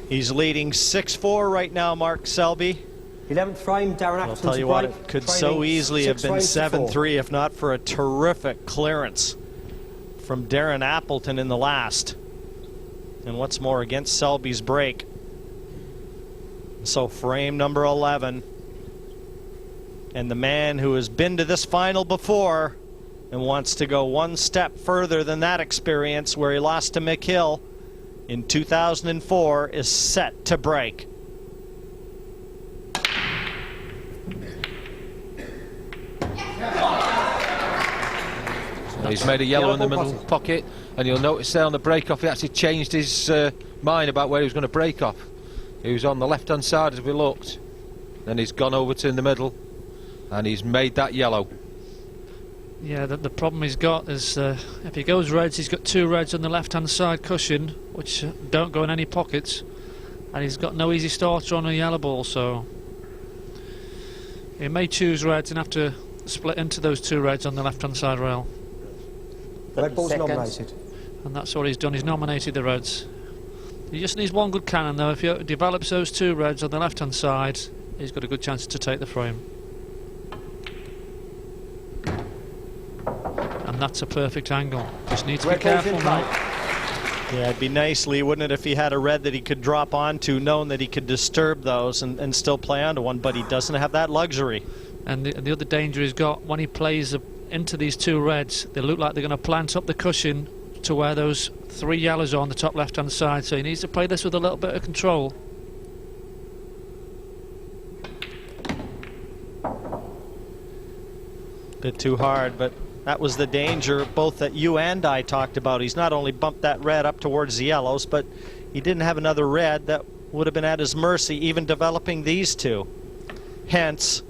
He's leading 6-4 right now, Mark Selby. 11th frame, Darren Appleton's I'll tell you what, break. it could so easily have been 7-3 if not for a terrific clearance from Darren Appleton in the last. And what's more, against Selby's break. So frame number 11. And the man who has been to this final before and wants to go one step further than that experience where he lost to Mick Hill in 2004 is set to break. He's made a yellow in the middle pocket, and you'll notice there on the break-off he actually changed his mind about where he was going to break off. He was on the left-hand side as we looked, then he's gone over to in the middle, and he's made that yellow. Yeah, the problem he's got is if he goes reds, he's got 2 reds on the left-hand side cushion, which don't go in any pockets, and he's got no easy starter on a yellow ball, so he may choose reds and have to split into those 2 reds on the left-hand side rail. Red ball's nominated. And that's what he's done. He's nominated the reds. He just needs one good cannon, though. If he develops those 2 reds on the left-hand side, he's got a good chance to take the frame. And that's a perfect angle. Just needs to be careful now. Yeah, it'd be nice, Lee, wouldn't it, if he had a red that he could drop onto, knowing that he could disturb those and still play onto one, but he doesn't have that luxury. And the other danger he's got, when he plays into these two reds, they look like they're going to plant up the cushion to where those 3 yellows are on the top left-hand side, so he needs to play this with a little bit of control. Bit too hard, but that was the danger both that you and I talked about. He's not only bumped that red up towards the yellows, but he didn't have another red that would have been at his mercy, even developing these two. Hence,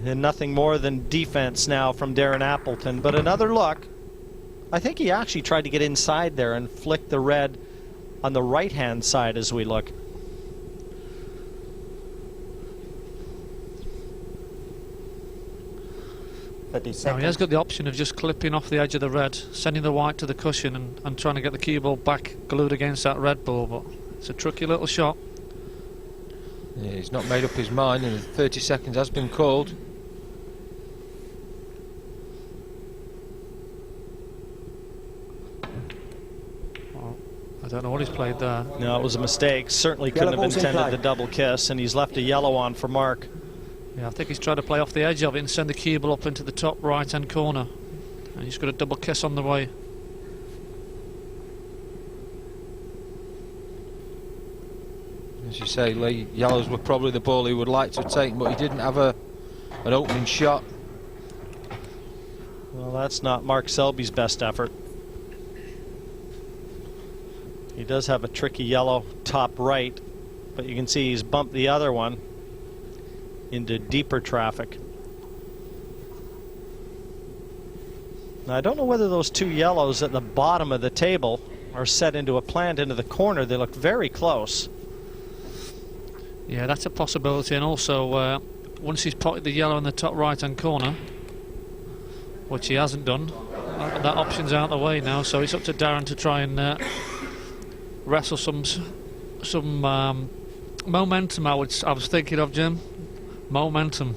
and nothing more than defense now from Darren Appleton. But another look, I think he actually tried to get inside there and flick the red on the right-hand side as we look. Now he has got the option of just clipping off the edge of the red, sending the white to the cushion and trying to get the cue ball back glued against that red ball, but it's a tricky little shot. Yeah, he's not made up his mind, and 30 seconds has been called. Well, I don't know what he's played there. No, it was a mistake. Certainly couldn't have intended the double kiss, and he's left a yellow on for Mark. Yeah, I think he's trying to play off the edge of it and send the cue ball up into the top right-hand corner. And he's got a double kiss on the way. As you say, Lee, yellows were probably the ball he would like to have taken, but he didn't have an opening shot. Well, that's not Mark Selby's best effort. He does have a tricky yellow top right, but you can see he's bumped the other one into deeper traffic. Now, I don't know whether those two yellows at the bottom of the table are set into a plant into the corner. They look very close. Yeah, that's a possibility, and also once he's potted the yellow in the top right-hand corner, which he hasn't done, that option's out of the way now, so it's up to Darren to try and wrestle some momentum. I was thinking of, Jim. Momentum.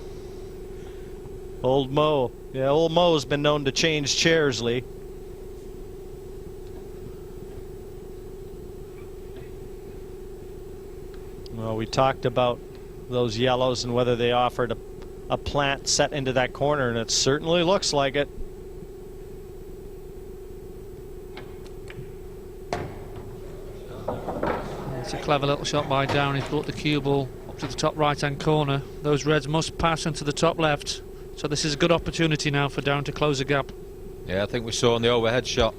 Old Mo. Yeah, old Mo's been known to change chairs, Lee. Well, we talked about those yellows and whether they offered a plant set into that corner, and it certainly looks like it. It's a clever little shot by Darren. He's brought the cue ball to the top right-hand corner. Those reds must pass into the top left, so this is a good opportunity now for Darren to close the gap. Yeah, I think we saw on the overhead shot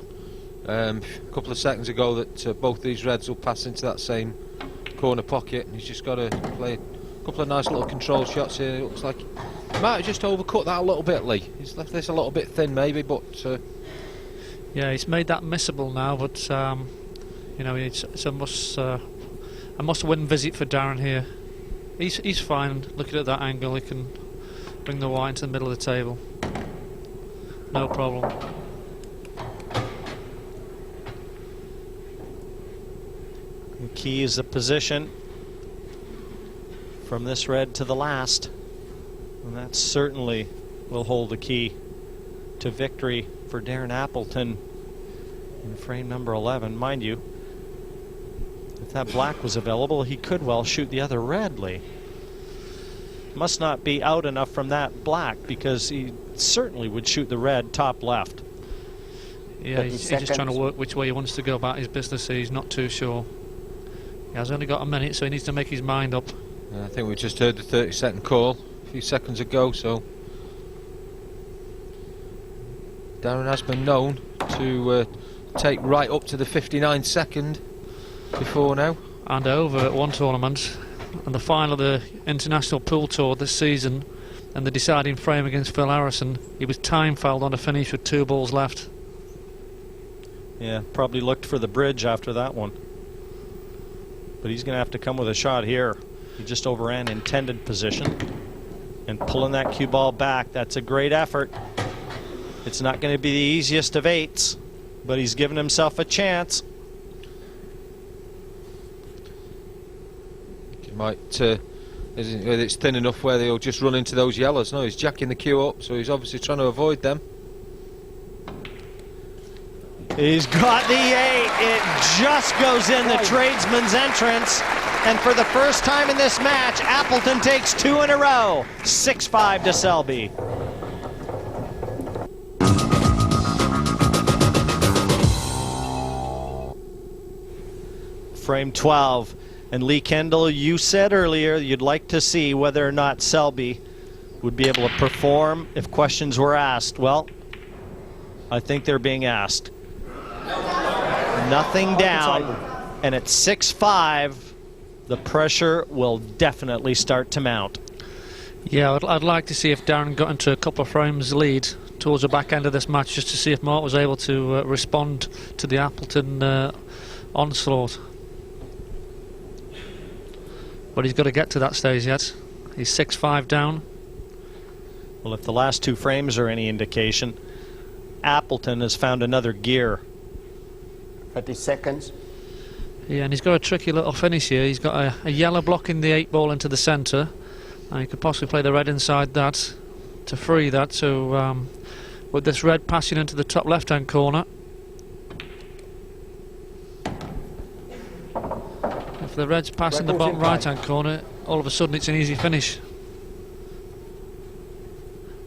a couple of seconds ago that both these reds will pass into that same corner pocket, and he's just got to play a couple of nice little control shots here. It looks like he might have just overcut that a little bit, Lee. He's left this a little bit thin maybe, but yeah, he's made that missable now, but you know, it's a must-win visit for Darren here. He's fine looking at that angle. He can bring the white into the middle of the table. No problem. The key is the position from this red to the last. And that certainly will hold the key to victory for Darren Appleton in frame number 11. Mind you, if that black was available, he could well shoot the other red, Lee. Must not be out enough from that black, because he certainly would shoot the red top left. Yeah, he's just trying to work which way he wants to go about his business here. He's not too sure. He has only got a minute, so he needs to make his mind up. I think we just heard the 30-second call a few seconds ago, so Darren has been known to take right up to the 59-second before now. And over at one tournament, and the final of the International Pool Tour this season, and the deciding frame against Phil Harrison, he was time fouled on a finish with 2 balls left. Yeah, probably looked for the bridge after that one. But he's going to have to come with a shot here. He just overran intended position. And pulling that cue ball back, that's a great effort. It's not going to be the easiest of 8s, but he's given himself a chance. He might Whether it's thin enough where they'll just run into those yellows. No, he's jacking the queue up, so he's obviously trying to avoid them. He's got the 8. It just goes in the tradesman's entrance. And for the first time in this match, Appleton takes 2 in a row. 6-5 to Selby. Frame 12. And Lee Kendall, you said earlier you'd like to see whether or not Selby would be able to perform if questions were asked. Well, I think they're being asked. Nothing down, and at 6-5, the pressure will definitely start to mount. Yeah, I'd like to see if Darren got into a couple of frames lead towards the back end of this match, just to see if Mark was able to respond to the Appleton onslaught. But he's got to get to that stage yet. He's 6-5 down. Well, if the last 2 frames are any indication, Appleton has found another gear. 30 seconds. Yeah, and he's got a tricky little finish here. He's got a yellow blocking the 8 ball into the centre, and he could possibly play the red inside that to free that. So with this red passing into the top left-hand corner, if the red's passing the bottom right-hand corner, all of a sudden it's an easy finish.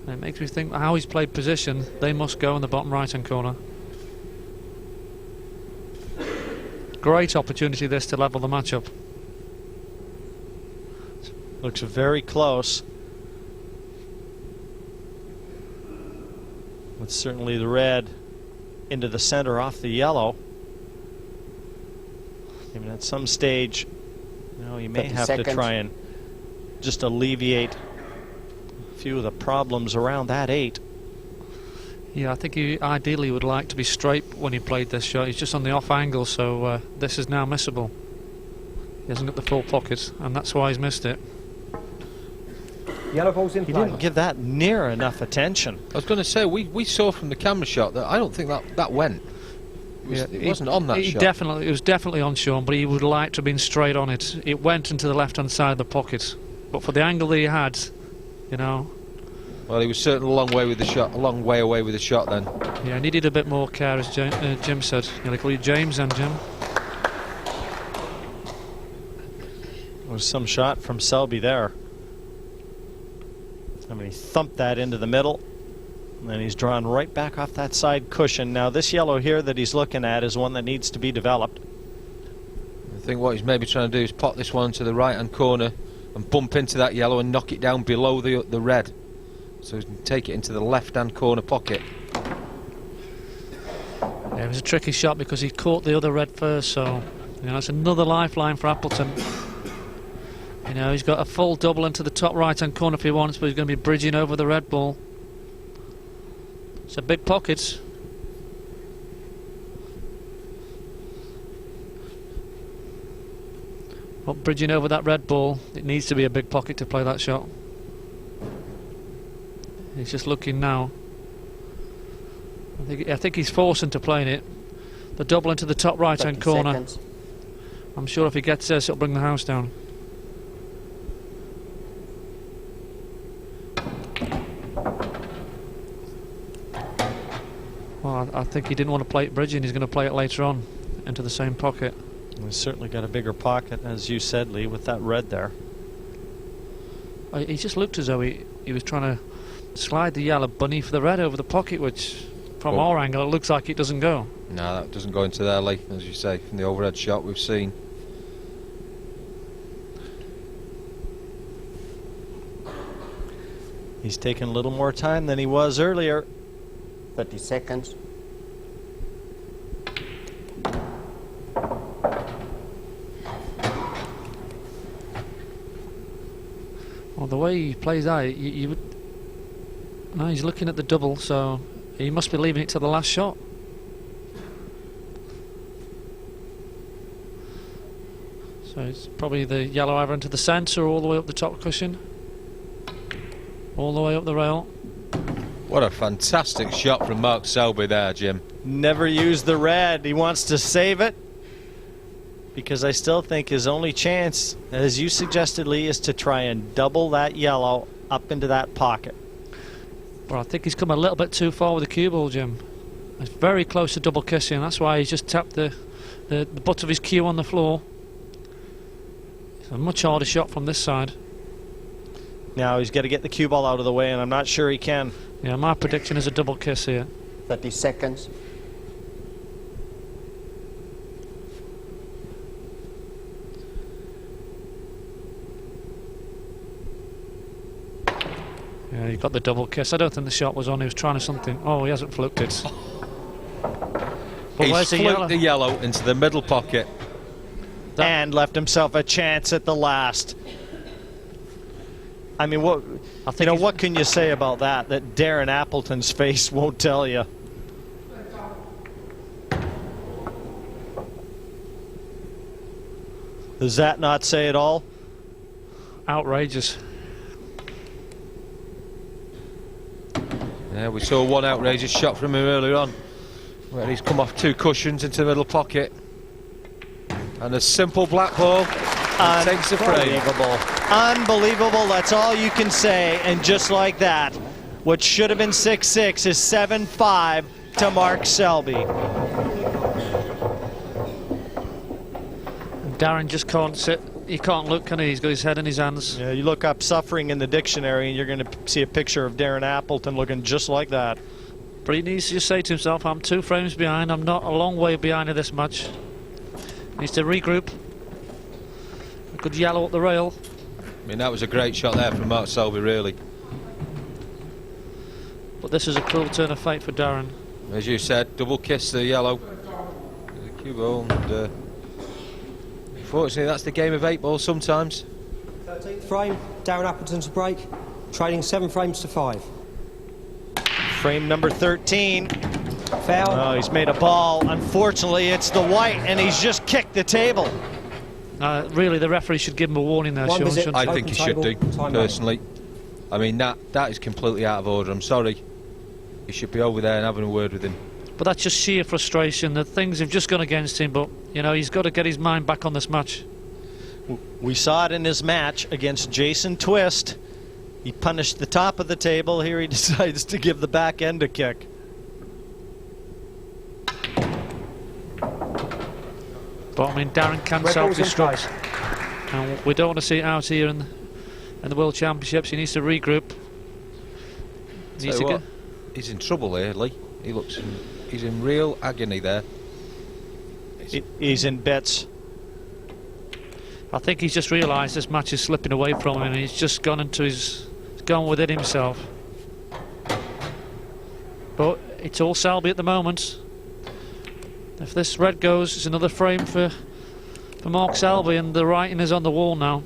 And it makes me think how he's played position. They must go in the bottom right-hand corner. Great opportunity this to level the matchup. Looks very close. With certainly the red into the center off the yellow. Even at some stage, you know, you may have to try and just alleviate a few of the problems around that 8. Yeah, I think he ideally would like to be straight when he played this shot. He's just on the off angle, so this is now missable. He hasn't got the full pocket, and that's why he's missed it. Yellow ball's in play. He didn't give that near enough attention. I was going to say, we saw from the camera shot that I don't think that went. It wasn't on that shot. It was definitely on Sean, but he would like to have been straight on it. It went into the left-hand side of the pocket. But for the angle that he had, you know... Well, he was certainly a long way with the shot, a long way away with the shot then. Yeah, needed a bit more care, as Jim said. They call you James and Jim. There was some shot from Selby there. I mean, he thumped that into the middle, and then he's drawn right back off that side cushion. Now, this yellow here that he's looking at is one that needs to be developed. I think what he's maybe trying to do is pot this one to the right-hand corner and bump into that yellow and knock it down below the red. So he can take it into the left-hand corner pocket. Yeah, it was a tricky shot because he caught the other red first, so you know, it's another lifeline for Appleton. You know, he's got a full double into the top right-hand corner if he wants, but he's going to be bridging over the red ball. It's a big pocket. But bridging over that red ball, it needs to be a big pocket to play that shot. He's just looking now. I think he's forced into playing it. The double into the top right-hand corner. Seconds. I'm sure if he gets this, it'll bring the house down. Well, I think he didn't want to play it bridging. He's going to play it later on into the same pocket. He's certainly got a bigger pocket, as you said, Lee, with that red there. He just looked as though he was trying to slide the yellow beneath the red over the pocket, which from our angle it looks like it doesn't go. No, that doesn't go into there, Lee, as you say, from the overhead shot we've seen. He's taken a little more time than he was earlier. 30 seconds. Well, the way he plays that, you would... No, he's looking at the double, so he must be leaving it to the last shot. So it's probably the yellow either into the centre or all the way up the top cushion. All the way up the rail. What a fantastic shot from Mark Selby there, Jim. Never used the red. He wants to save it. because I still think his only chance, as you suggested, Lee, is to try and double that yellow up into that pocket. Well, I think he's come a little bit too far with the cue ball, Jim. It's very close to double kissing. That's why he's just tapped the butt of his cue on the floor. It's a much harder shot from this side. Now he's got to get the cue ball out of the way, and I'm not sure he can. Yeah, my prediction is a double kiss here. 30 seconds. Yeah, he got the double kiss. I don't think the shot was on. He was trying to something. Oh, he hasn't fluked it. But He's where's the fluked yellow? the yellow into the middle pocket. And left himself a chance at the last. I mean, what what can you say about that? That Darren Appleton's face won't tell you. Does that not say it all? Outrageous. Yeah, we saw one outrageous shot from him earlier on, where he's come off 2 cushions into the middle pocket. And a simple black ball takes the frame. Unbelievable. Unbelievable, that's all you can say. And just like that, what should have been 6-6 is 7-5 to Mark Selby. Darren just can't sit. He can't look, can he? He's got his head in his hands. Yeah, you look up suffering in the dictionary and you're going to see a picture of Darren Appleton looking just like that. But he needs to just say to himself, I'm 2 frames behind. I'm not a long way behind in this match. Needs to regroup. A good yellow up the rail. I mean, that was a great shot there from Mark Selby, really. But this is a cruel turn of fate for Darren. As you said, double kiss the yellow. The cue ball. And, unfortunately, that's the game of 8 ball sometimes. 13th frame, Darren Appleton to break, trading 7 frames to 5. Frame number 13. Foul. Oh, he's made a ball. Unfortunately, it's the white, and he's just kicked the table. Really, the referee should give him a warning there, Sean, shouldn't he? I think he should do, personally. I mean, that is completely out of order. I'm sorry. He should be over there and having a word with him. But that's just sheer frustration. The things have just gone against him, but, you know, he's got to get his mind back on this match. We saw it in his match against Jason Twist. He punished the top of the table. Here he decides to give the back end a kick. But, I mean, Darren can self-destruct. And we don't want to see it out here in the World Championships. He needs to regroup. He's in trouble here, Lee. He's in real agony there. He's in bits. I think he's just realised this match is slipping away from him, and he's just gone within himself. But it's all Selby at the moment. If this red goes, it's another frame for Mark Selby, and the writing is on the wall now.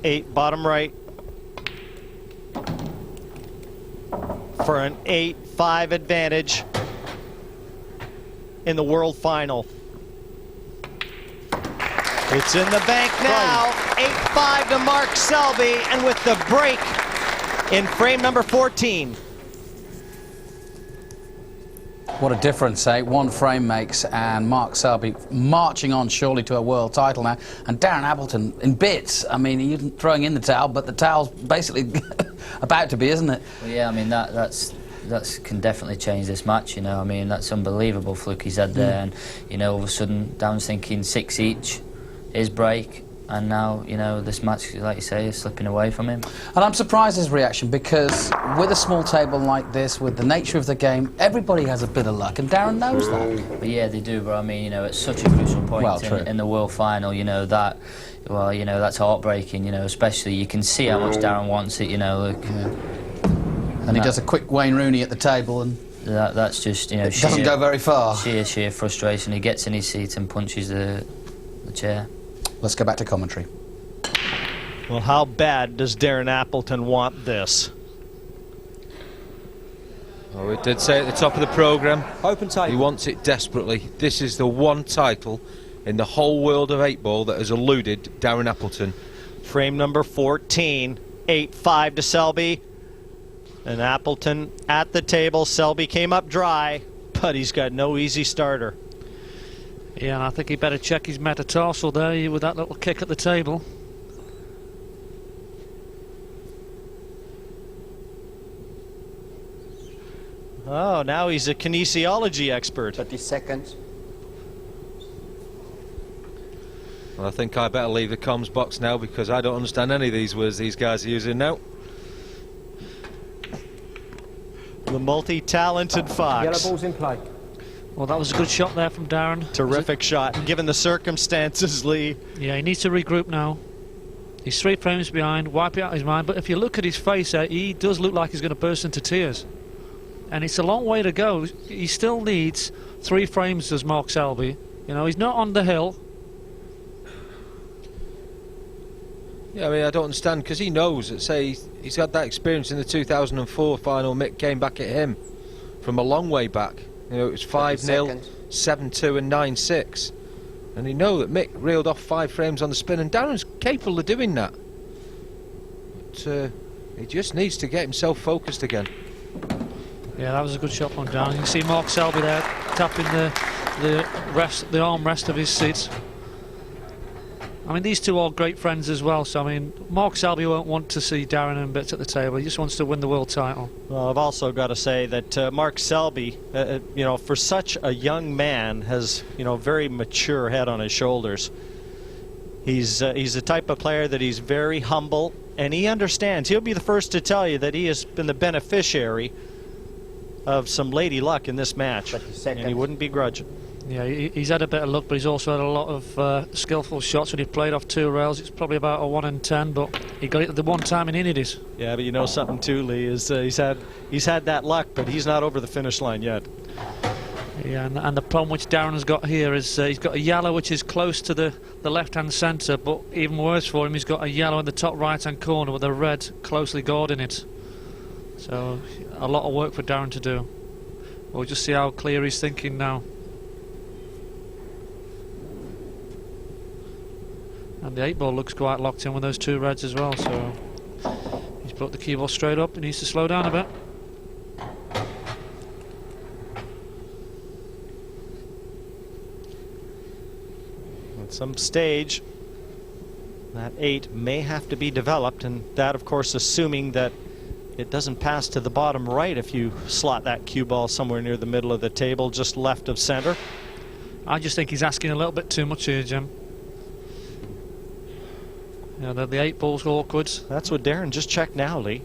Eight, bottom right. For an 8-5 advantage in the World Final. It's in the bank now. 8-5 to Mark Selby, and with the break in frame number 14. What a difference, eh? 1 frame makes, and Mark Selby marching on surely to a world title now. And Darren Appleton in bits. I mean, he isn't throwing in the towel, but the towel's basically about to be, isn't it? Well, yeah, I mean, that can definitely change this match, you know. I mean, that's unbelievable fluke he's had there. And, you know, all of a sudden, Darren's thinking 6 each, his break. And now, you know, this match, like you say, is slipping away from him. And I'm surprised his reaction, because with a small table like this, with the nature of the game, everybody has a bit of luck, and Darren knows that. But yeah, they do, but I mean, you know, at such a crucial point in the World Final, you know, well, you know, that's heartbreaking, you know, especially you can see how much Darren wants it, you know. Look, and he does a quick Wayne Rooney at the table, and that's just, you know, it doesn't go very far. Sheer frustration. He gets in his seat and punches the chair. Let's go back to commentary. Well, how bad does Darren Appleton want this? Oh, we did say at the top of the programme, open table. He wants it desperately. This is the one title in the whole world of 8 ball that has eluded Darren Appleton Frame number 14, 8-5 to Selby. And Appleton at the table. Selby came up dry, but he's got no easy starter. Yeah, and I think he better check his metatarsal there with that little kick at the table. Oh, now he's a kinesiology expert. 30 seconds. Well, I think I better leave the comms box now because I don't understand any of these words these guys are using now. The multi-talented Fox. Yellow ball's in play. Well, that was a good shot there from Darren. Terrific shot, given the circumstances, Lee. Yeah, he needs to regroup now. He's 3 frames behind, wipe it out of his mind. But if you look at his face there, he does look like he's going to burst into tears. And it's a long way to go. He still needs 3 frames, does Mark Selby. You know, he's not on the hill. Yeah, I mean, I don't understand because he knows that, say, he's had that experience in the 2004 final. Mick came back at him from a long way back. You know, it was 5-0, 7-2 and 9-6. And you know that Mick reeled off 5 frames on the spin, and Darren's capable of doing that. But he just needs to get himself focused again. Yeah, that was a good shot from Darren. You can see Mark Selby there tapping the armrest of his seat. I mean, these two are great friends as well, so I mean, Mark Selby won't want to see Darren and Bits at the table. He just wants to win the world title. Well, I've also got to say that Mark Selby, you know, for such a young man, has, you know, very mature head on his shoulders. He's the type of player that he's very humble, and he understands. He'll be the first to tell you that he has been the beneficiary of some lady luck in this match, and he wouldn't begrudge it. Yeah, he's had a bit of luck, but he's also had a lot of skillful shots when he played off 2 rails. It's probably about a 1 in 10, but he got it the one time in Indies. Yeah, but you know something too, Lee, is he's had that luck, but he's not over the finish line yet. Yeah, and the problem which Darren's got here is he's got a yellow which is close to the left-hand centre, but even worse for him, he's got a yellow in the top right-hand corner with a red closely guarding it. So a lot of work for Darren to do. We'll just see how clear he's thinking now. And the 8-ball looks quite locked in with those 2 reds as well, so he's put the cue ball straight up. He needs to slow down a bit. At some stage, that 8 may have to be developed, and that, of course, assuming that it doesn't pass to the bottom right if you slot that cue ball somewhere near the middle of the table, just left of center. I just think he's asking a little bit too much here, Jim. Yeah, the 8-ball's awkward. That's what Darren just checked now, Lee.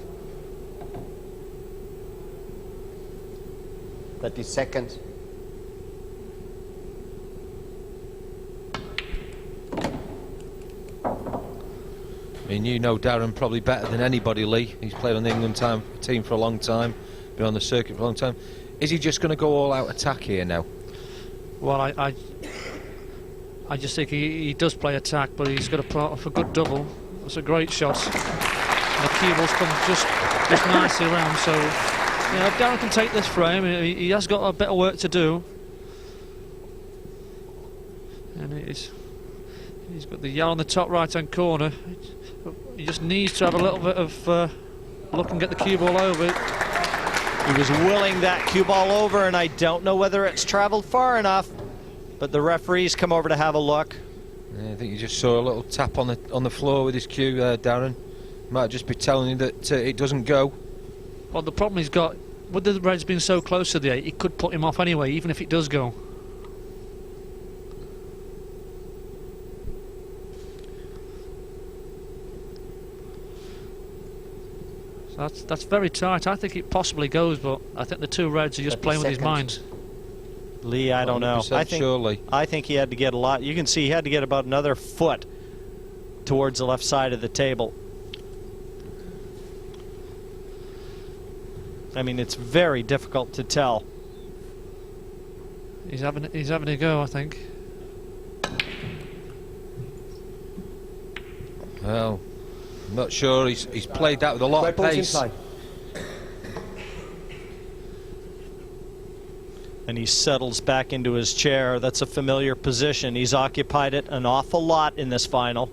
30 seconds. I mean, you know Darren probably better than anybody, Lee. He's played on the England team for a long time, been on the circuit for a long time. Is he just going to go all-out attack here now? Well, I just think he does play attack, but he's got to put off a good double. That's a great shot. And the cue ball's come just nicely around, so you know, if Darren can take this frame, he has got a bit of work to do. And he's got the yellow on the top right-hand corner. He just needs to have a little bit of look and get the cue ball over. He was willing that cue ball over, and I don't know whether it's traveled far enough, but the referees come over to have a look. Yeah, I think you just saw a little tap on the floor with his cue, Darren. Might just be telling you that it doesn't go. Well, the problem he's got, with the reds being so close to the 8, it could put him off anyway, even if it does go. So that's very tight. I think it possibly goes, but I think the 2 reds are just playing with his mind. Lee, I don't know. Surely. I think he had to get a lot. You can see he had to get about another foot towards the left side of the table. I mean, it's very difficult to tell. He's having a go, I think. Well, I'm not sure. He's played that with a lot of pace. And he settles back into his chair. That's a familiar position. He's occupied it an awful lot in this final.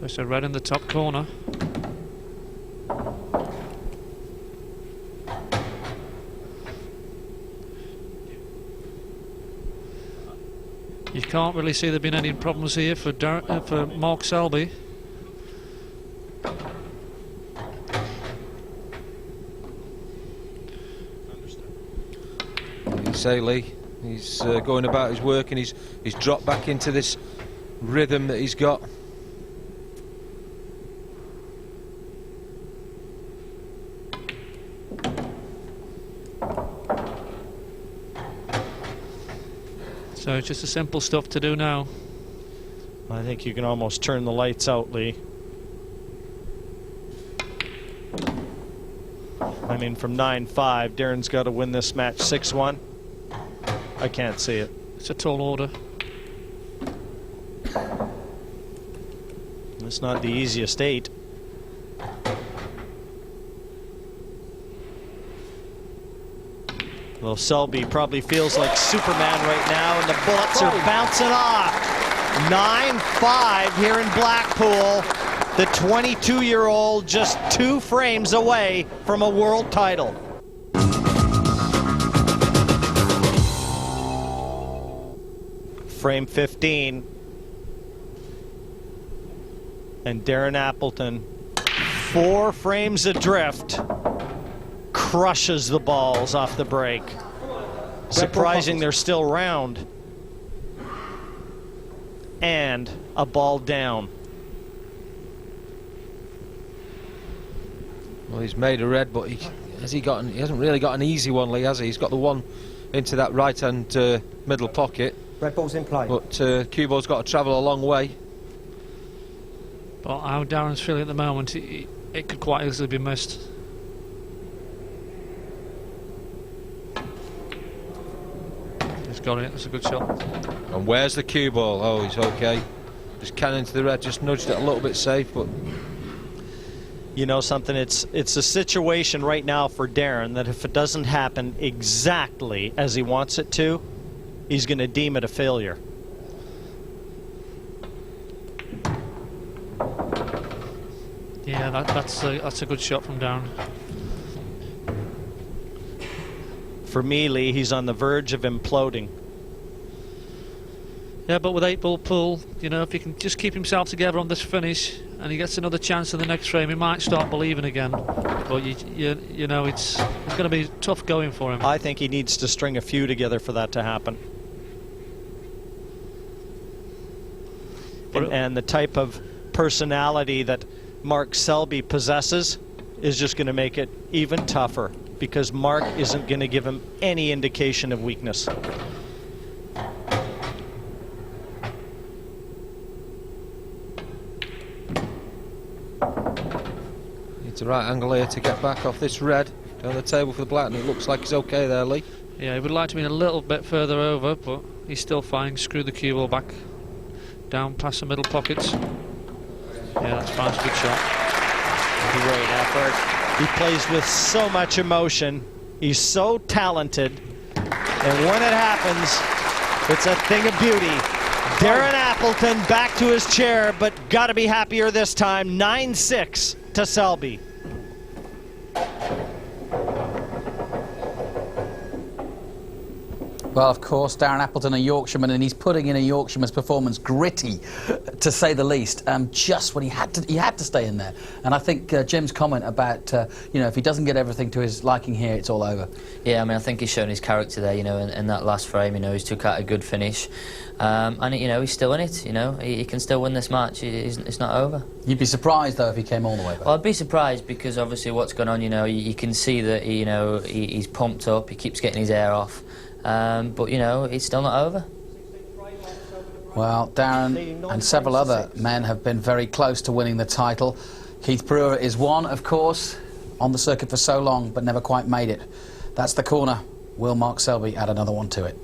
So it's a red in the top corner. You can't really see there being any problems here for Mark Selby. You say, Lee, he's going about his work, and he's dropped back into this rhythm that he's got. So it's just the simple stuff to do now. I think you can almost turn the lights out, Lee. I mean, from 9-5, Darren's got to win this match 6-1. I can't see it. It's a tall order. It's not the easiest 8. Well, Selby probably feels like Superman right now, and the bullets are bouncing off. 9-5 here in Blackpool. The 22-year-old just 2 frames away from a world title. Frame 15. And Darren Appleton, 4 frames adrift, crushes the balls off the break. Surprising they're still round. And a ball down. Well, he's made a red, but he hasn't really got an easy one, Lee, has he? He's got the one into that right-hand middle pocket. Red ball's in play. But cue ball's got to travel a long way. But how Darren's feeling at the moment, it could quite easily be missed. He's got it, it's a good shot. And where's the cue ball? Oh, he's okay. Just cannon into the red, just nudged it a little bit safe, but... You know something, it's a situation right now for Darren that if it doesn't happen exactly as he wants it to, he's going to deem it a failure. Yeah, that's a good shot from Darren. For me, Lee, he's on the verge of imploding. Yeah, but with 8-ball pool, you know, if he can just keep himself together on this finish and he gets another chance in the next frame, he might start believing again. But you know, it's going to be tough going for him. I think he needs to string a few together for that to happen. And the type of personality that Mark Selby possesses is just going to make it even tougher, because Mark isn't going to give him any indication of weakness. It's the right angle here to get back off this red down the table for the black, and it looks like he's okay there, Lee. Yeah, he would like to be a little bit further over, but he's still fine. Screw the cue ball back down past the middle pockets. Yeah, that's fine. It's a good shot. Great effort. He plays with so much emotion. He's so talented. And when it happens, it's a thing of beauty. Darren Appleton back to his chair, but got to be happier this time. 9-6 to Selby. Well, of course, Darren Appleton, a Yorkshireman, and he's putting in a Yorkshireman's performance, gritty, to say the least. Just when he had to stay in there. And I think Jim's comment about, you know, if he doesn't get everything to his liking here, it's all over. Yeah, I mean, I think he's shown his character there. You know, in that last frame, you know, he's took out a good finish, and you know, he's still in it. You know, he can still win this match. It's not over. You'd be surprised though if he came all the way back. Well, I'd be surprised because obviously what's going on. You know, you can see that he's pumped up. He keeps getting his air off. But, you know, it's still not over. Well, Darren and several other men have been very close to winning the title. Keith Brewer is one, of course, on the circuit for so long, but never quite made it. That's the corner. Will Mark Selby add another one to it?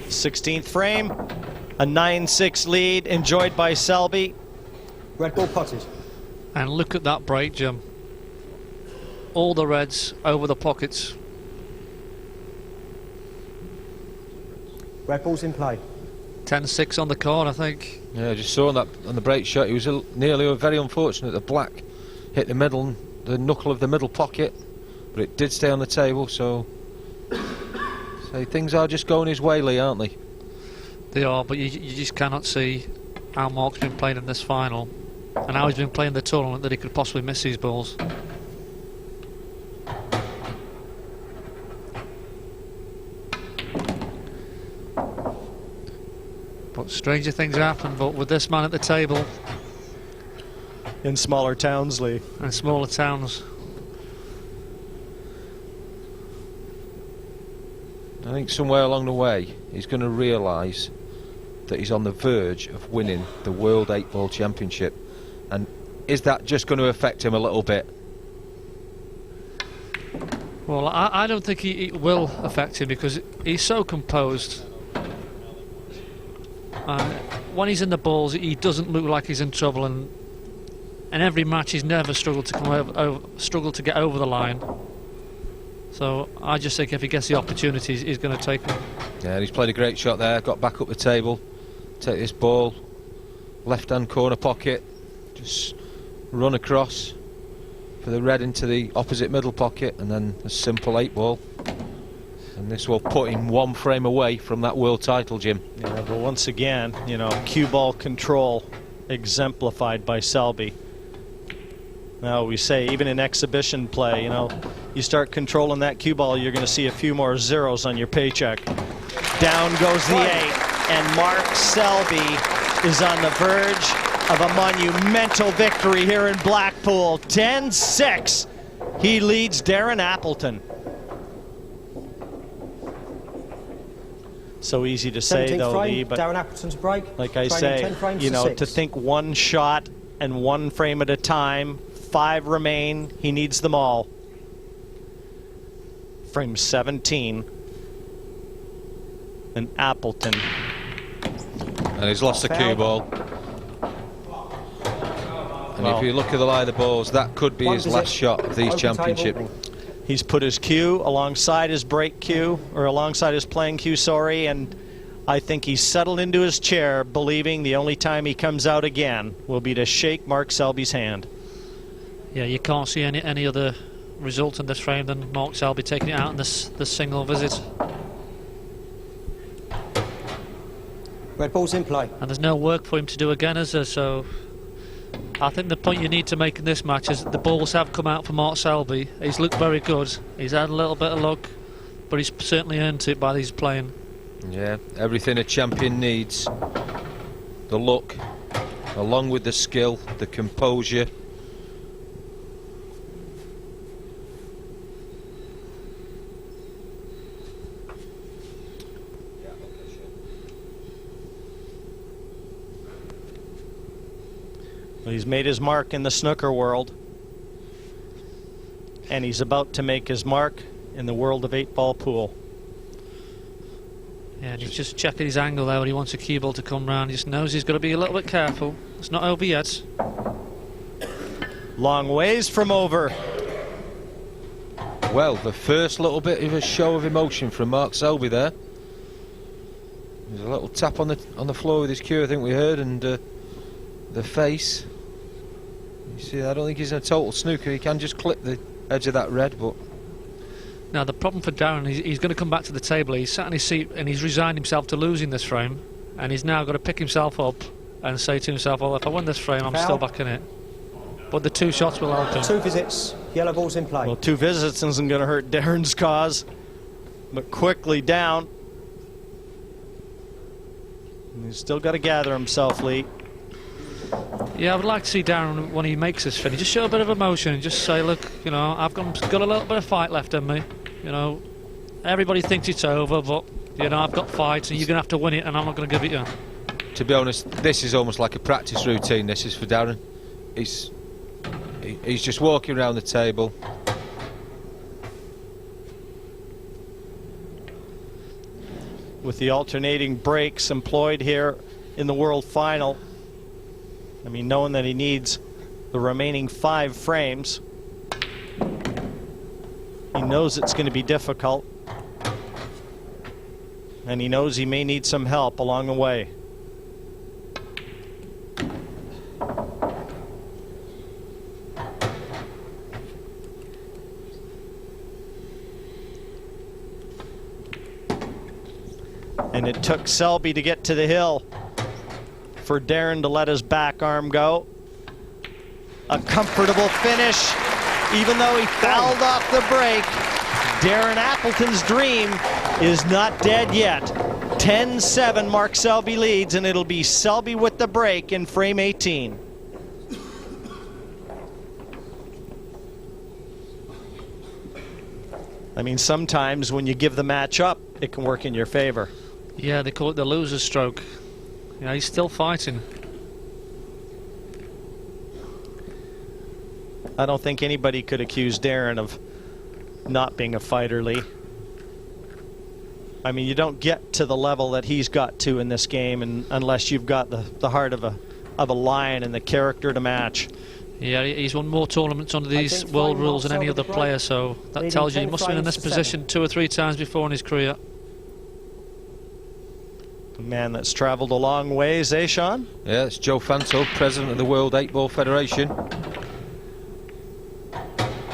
16th frame, a 9-6 lead enjoyed by Selby. Red ball potted. And look at that break, Jim. All the reds over the pockets. Red ball's in play. 10-6 on the corner, I think. Yeah, I just saw that on the break shot. He was nearly very unfortunate. The black hit the middle, the knuckle of the middle pocket, but it did stay on the table. So things are just going his way, Lee, aren't they? They are, but you just cannot see how Mark's been playing in this final and how he's been playing the tournament that he could possibly miss these balls. But stranger things happen, but with this man at the table. In smaller towns, Lee. And smaller towns. I think somewhere along the way he's going to realise that he's on the verge of winning the World 8-Ball Championship. And is that just going to affect him a little bit? Well, I don't think it will affect him, because he's so composed. When he's in the balls, he doesn't look like he's in trouble, and every match he's never struggled to get over the line. So I just think if he gets the opportunities, he's going to take them. Yeah, and he's played a great shot there. Got back up the table, take this ball, left-hand corner pocket, just run across for the red into the opposite middle pocket, and then a simple 8-ball. And this will put him one frame away from that world title, Jim. Yeah, but once again, you know, cue ball control exemplified by Selby. Now we say, even in exhibition play, you know, you start controlling that cue ball, you're going to see a few more zeros on your paycheck. Down goes the 8, and Mark Selby is on the verge of a monumental victory here in Blackpool. 10-6. He leads Darren Appleton. So easy to say, though, frame, Lee, but Darren Appleton's break. like I say, you know, to think one shot and one frame at a time, 5 remain, he needs them all. Frame 17. And Appleton. And he's lost the cue ball. And if you look at the lie of the balls, that could be his last shot of these championship. He's put his cue alongside his break cue, or alongside his playing cue, sorry, and I think he's settled into his chair, believing the only time he comes out again will be to shake Mark Selby's hand. Yeah, you can't see any other result in this frame than Mark Selby taking it out in this single visit. Red ball's in play. And there's no work for him to do again, is there? So I think the point you need to make in this match is that the balls have come out for Mark Selby. He's looked very good. He's had a little bit of luck, but he's certainly earned it by his playing. Yeah, everything a champion needs. The luck, along with the skill, the composure. Well, he's made his mark in the snooker world, and he's about to make his mark in the world of 8-ball pool. Yeah, and he's just checking his angle there when he wants a cue ball to come round. He just knows he's got to be a little bit careful. It's not over yet. Long ways from over. Well, the first little bit of a show of emotion from Mark Selby there. There's a little tap on the floor with his cue, I think we heard, and the face. You see, I don't think he's in a total snooker. He can just clip the edge of that red, but... Now, the problem for Darren, he's going to come back to the table. He's sat in his seat and he's resigned himself to losing this frame, and he's now got to pick himself up and say to himself, well, if I win this frame, I'm still back in it. But the 2 shots will help him. 2 visits, yellow ball's in play. Well, 2 visits isn't going to hurt Darren's cause, but quickly down. And he's still got to gather himself, Lee. Yeah, I would like to see Darren, when he makes this finish, just show a bit of emotion and just say, look, you know, I've got a little bit of fight left in me. You know, everybody thinks it's over, but, you know, I've got fights and you're going to have to win it, and I'm not going to give it you. To be honest, this is almost like a practice routine, this is for Darren. He's just walking around the table. With the alternating breaks employed here in the World Final, I mean, knowing that he needs the remaining 5 frames, he knows it's going to be difficult, and he knows he may need some help along the way. And it took Selby to get to the hill for Darren to let his back arm go. A comfortable finish, even though he fouled off the break. Darren Appleton's dream is not dead yet. 10-7, Mark Selby leads, and it'll be Selby with the break in frame 18. I mean, sometimes when you give the match up, it can work in your favor. Yeah, they call it the loser's stroke. Yeah, he's still fighting. I don't think anybody could accuse Darren of not being a fighter, Lee. I mean, you don't get to the level that he's got to in this game unless you've got the heart of a lion and the character to match. Yeah, he's won more tournaments under these world rules than any other player, so that tells you he must have been in this position 2 or 3 times before in his career. A man that's traveled a long ways, eh, Sean? Yeah, it's Joe Fanto, president of the World 8-Ball Federation.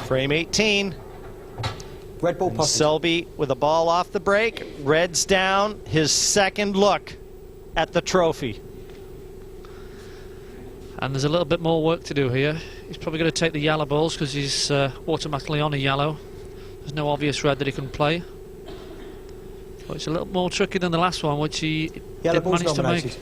Frame 18. Red ball pocket. Selby with a ball off the break. Red's down. His second look at the trophy. And there's a little bit more work to do here. He's probably going to take the yellow balls because he's automatically on a yellow. There's no obvious red that he can play. But it's a little more tricky than the last one, which he did manage to make.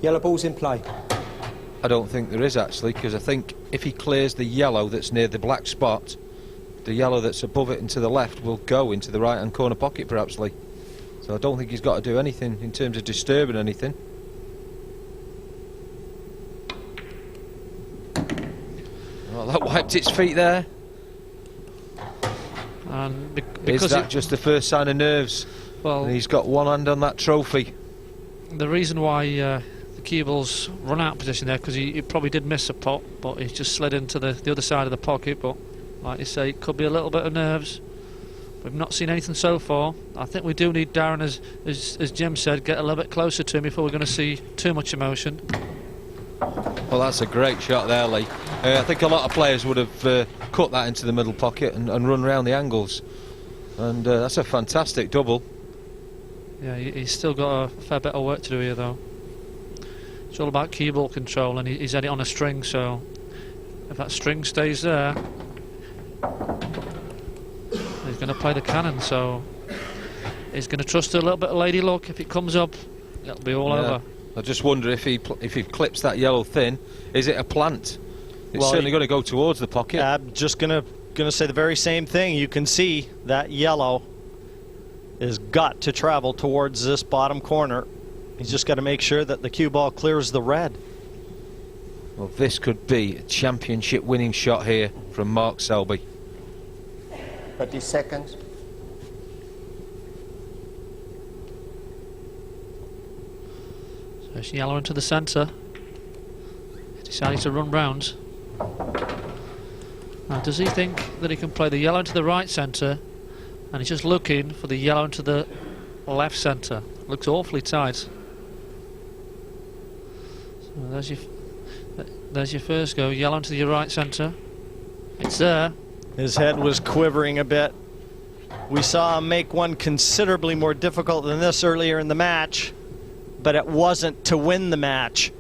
Yellow ball's in play. I don't think there is, actually, because I think if he clears the yellow that's near the black spot, the yellow that's above it and to the left will go into the right-hand corner pocket, perhaps, Lee. So I don't think he's got to do anything in terms of disturbing anything. Well, that wiped its feet there. And is that just the first sign of nerves? Well, and he's got one hand on that trophy. The reason why the cue ball's run out of position there, because he probably did miss a pot, but he just slid into the other side of the pocket. But like you say, it could be a little bit of nerves. We've not seen anything so far. I think we do need Darren, as Jim said, get a little bit closer to him before we're going to see too much emotion. Well, that's a great shot there, Lee. I think a lot of players would have cut that into the middle pocket and run around the angles. And that's a fantastic double. Yeah, he's still got a fair bit of work to do here, though. It's all about cue ball control, and he's had it on a string, so if that string stays there, he's going to play the cannon, so he's going to trust a little bit of lady luck. If it comes up, it'll be all over. I just wonder if he clips that yellow thin, is it a plant? It's certainly going to go towards the pocket. I'm just going to say the very same thing. You can see that yellow has got to travel towards this bottom corner. He's just got to make sure that the cue ball clears the red. Well, this could be a championship winning shot here from Mark Selby. 30 seconds. So it's yellow into the centre. He's decided to run round. Now, does he think that he can play the yellow into the right centre, and he's just looking for the yellow into the left centre? Looks awfully tight. So there's your first go. Yellow into your right centre. It's there. His head was quivering a bit. We saw him make one considerably more difficult than this earlier in the match, but it wasn't to win the match.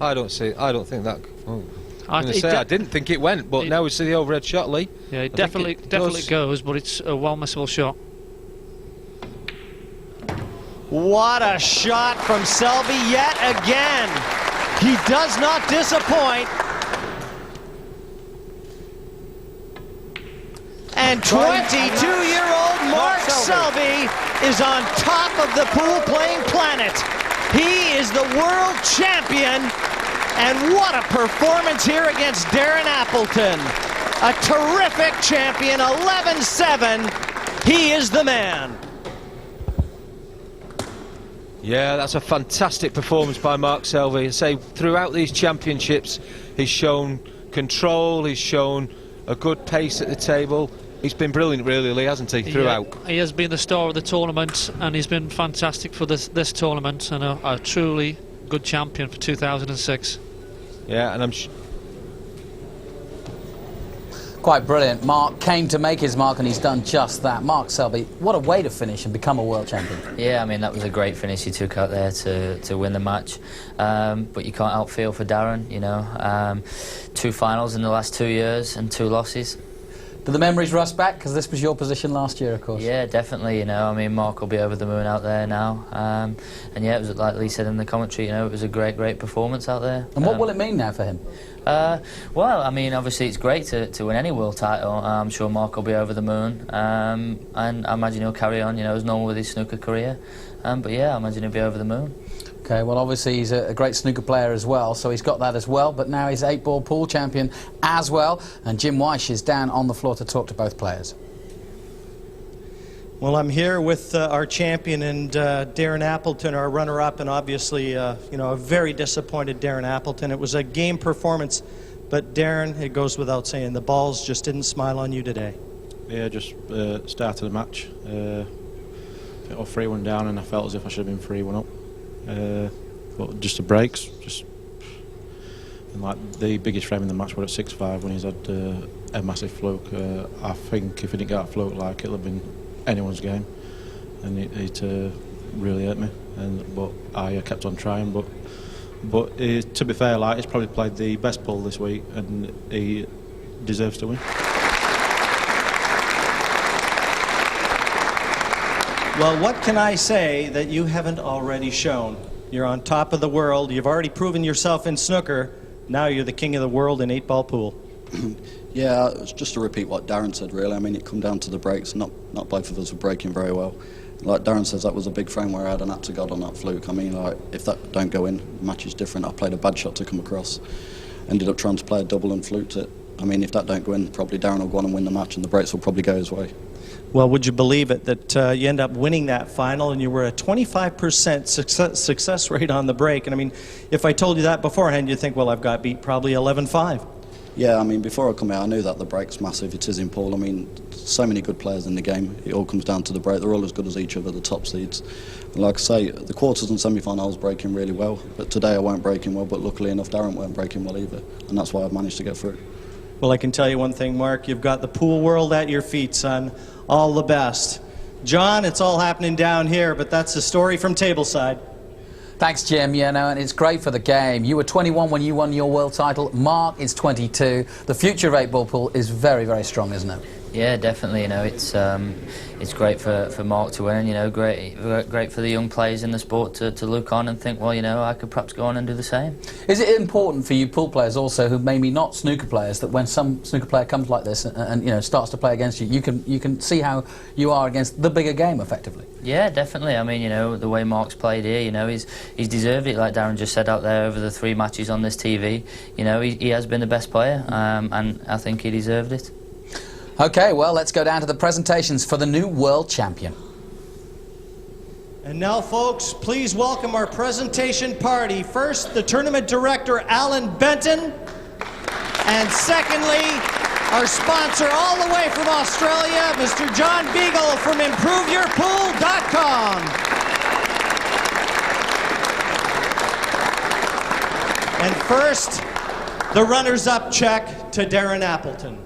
I don't think that. Oh, I didn't think it went, but now we see the overhead shot, Lee. Yeah, it definitely goes, but it's a well missable shot. What a shot from Selby yet again. He does not disappoint. And 22-year-old Mark Selby is on top of the pool playing planet. He is the world champion. And what a performance here against Darren Appleton. A terrific champion, 11-7. He is the man. Yeah, that's a fantastic performance by Mark Selby. I say throughout these championships, he's shown control, he's shown a good pace at the table. He's been brilliant, really, Lee, hasn't he, throughout? Yeah, he has been the star of the tournament, and he's been fantastic for this tournament, and a truly good champion for 2006. Yeah, and Quite brilliant. Mark came to make his mark, and he's done just that. Mark Selby, what a way to finish and become a world champion. Yeah, I mean, that was a great finish he took out there to win the match. But you can't outfeel for Darren, you know. 2 finals in the last 2 years and 2 losses. Do the memories rush back? Because this was your position last year, of course. Yeah, definitely, you know. I mean, Mark will be over the moon out there now. And yeah, it was like Lee said in the commentary, you know, it was a great performance out there. And what will it mean now for him? Well, I mean, obviously it's great to win any world title. I'm sure Mark will be over the moon. And I imagine he'll carry on, you know, as normal with his snooker career. But yeah, I imagine he'll be over the moon. Okay, well, obviously he's a great snooker player as well, so he's got that as well, but now he's 8-ball pool champion as well, and Jim Weish is down on the floor to talk to both players. Well, I'm here with our champion and Darren Appleton, our runner-up, and obviously, you know, a very disappointed Darren Appleton. It was a game performance, but Darren, it goes without saying, the balls just didn't smile on you today. Yeah, just started the match. I was 3-1 down, and I felt as if I should have been 3-1 up. But just the breaks, and like the biggest frame in the match were at 6-5 when he's had a massive fluke. I think if he didn't get that fluke, like it'll have been anyone's game, and it really hurt me. But I kept on trying. But to be fair, like he's probably played the best pull this week, and he deserves to win. Well, what can I say that you haven't already shown? You're on top of the world. You've already proven yourself in snooker. Now you're the king of the world in 8-ball pool. Yeah, it's just to repeat what Darren said, really. I mean, it come down to the breaks. Not both of us were breaking very well. Like Darren says, that was a big frame where I had an act to God on that fluke. I mean, like, if that don't go in, the match is different. I played a bad shot to come across. Ended up trying to play a double and fluked it. I mean, if that don't go in, probably Darren will go on and win the match, and the breaks will probably go his way. Well, would you believe it that you end up winning that final and you were a 25% success rate on the break? And I mean, if I told you that beforehand, you'd think, well, I've got beat probably 11-5. Yeah, I mean, before I come out, I knew that the break's massive. It is in pool. I mean, so many good players in the game. It all comes down to the break. They're all as good as each other, the top seeds. And like I say, the quarters and semi-final I was breaking really well. But today I weren't breaking well, but luckily enough, Darren weren't breaking well either. And that's why I've managed to get through. Well, I can tell you one thing, Mark. You've got the pool world at your feet, son. All the best. John, it's all happening down here, but that's the story from tableside. Thanks, Jim. Yeah, no, and it's great for the game. You were 21 when you won your world title. Mark is 22. The future of 8-ball pool is very, very strong, isn't it? Yeah, definitely. You know, it's great for Mark to win, and you know, great for the young players in the sport to look on and think, well, you know, I could perhaps go on and do the same. Is it important for you pool players also, who maybe not snooker players, that when some snooker player comes like this and you know starts to play against you, you can see how you are against the bigger game effectively? Yeah, definitely. I mean, you know, the way Mark's played here, you know, he's deserved it, like Darren just said out there over the 3 matches on this TV. You know, he has been the best player, and I think he deserved it. Okay, well, let's go down to the presentations for the new world champion. And now, folks, please welcome our presentation party. First, the tournament director, Alan Benton. And secondly, our sponsor all the way from Australia, Mr. John Beagle from ImproveYourPool.com. And first, the runners-up check to Darren Appleton.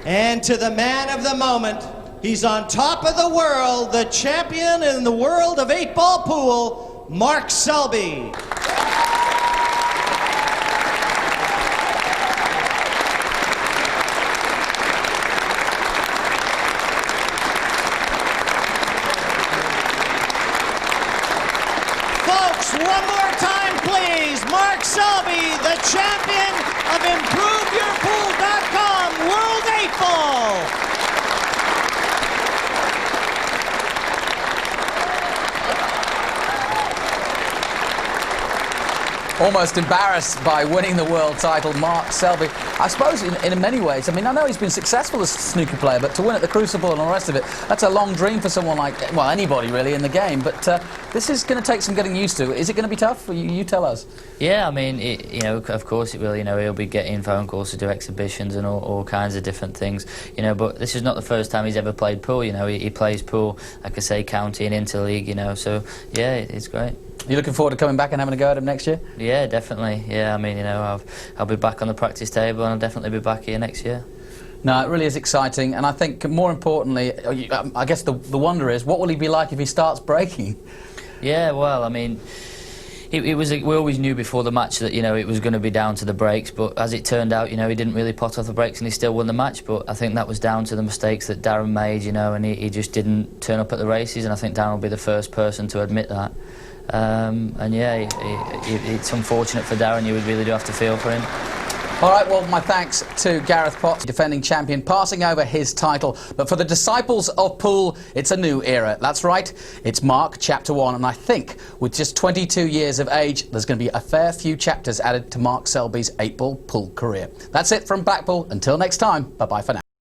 And to the man of the moment, he's on top of the world, the champion in the world of 8-ball pool, Mark Selby. Folks, one more time, please. Mark Selby, the champion of ImproveYourPool.com World 8-Ball. almost embarrassed by winning the world title, Mark Selby. I suppose in many ways, I mean, I know he's been successful as a snooker player, but to win at the Crucible and all the rest of it, that's a long dream for someone like, well, anybody really in the game. But this is going to take some getting used to. Is it going to be tough? You tell us. Yeah, I mean, you know, of course it will. You know, he'll be getting phone calls to do exhibitions and all kinds of different things. You know, but this is not the first time he's ever played pool. You know, he plays pool, like I say, county and interleague. You know, so yeah, it's great. You looking forward to coming back and having a go at him next year? Yeah, definitely. Yeah, I mean, you know, I'll be back on the practice table and I'll definitely be back here next year. No, it really is exciting, and I think more importantly, I guess the wonder is, what will he be like if he starts breaking? Yeah, well, I mean, we always knew before the match that, you know, it was going to be down to the breaks, but as it turned out, you know, he didn't really pot off the breaks and he still won the match. But I think that was down to the mistakes that Darren made, you know, and he just didn't turn up at the races, and I think Darren will be the first person to admit that. And yeah, it's unfortunate for Darren. You really do have to feel for him. All right, well, my thanks to Gareth Potts, defending champion, passing over his title. But for the disciples of pool, it's a new era. That's right, it's Mark Chapter 1, and I think with just 22 years of age, there's going to be a fair few chapters added to Mark Selby's 8-ball pool career. That's it from Blackpool. Until next time, bye-bye for now.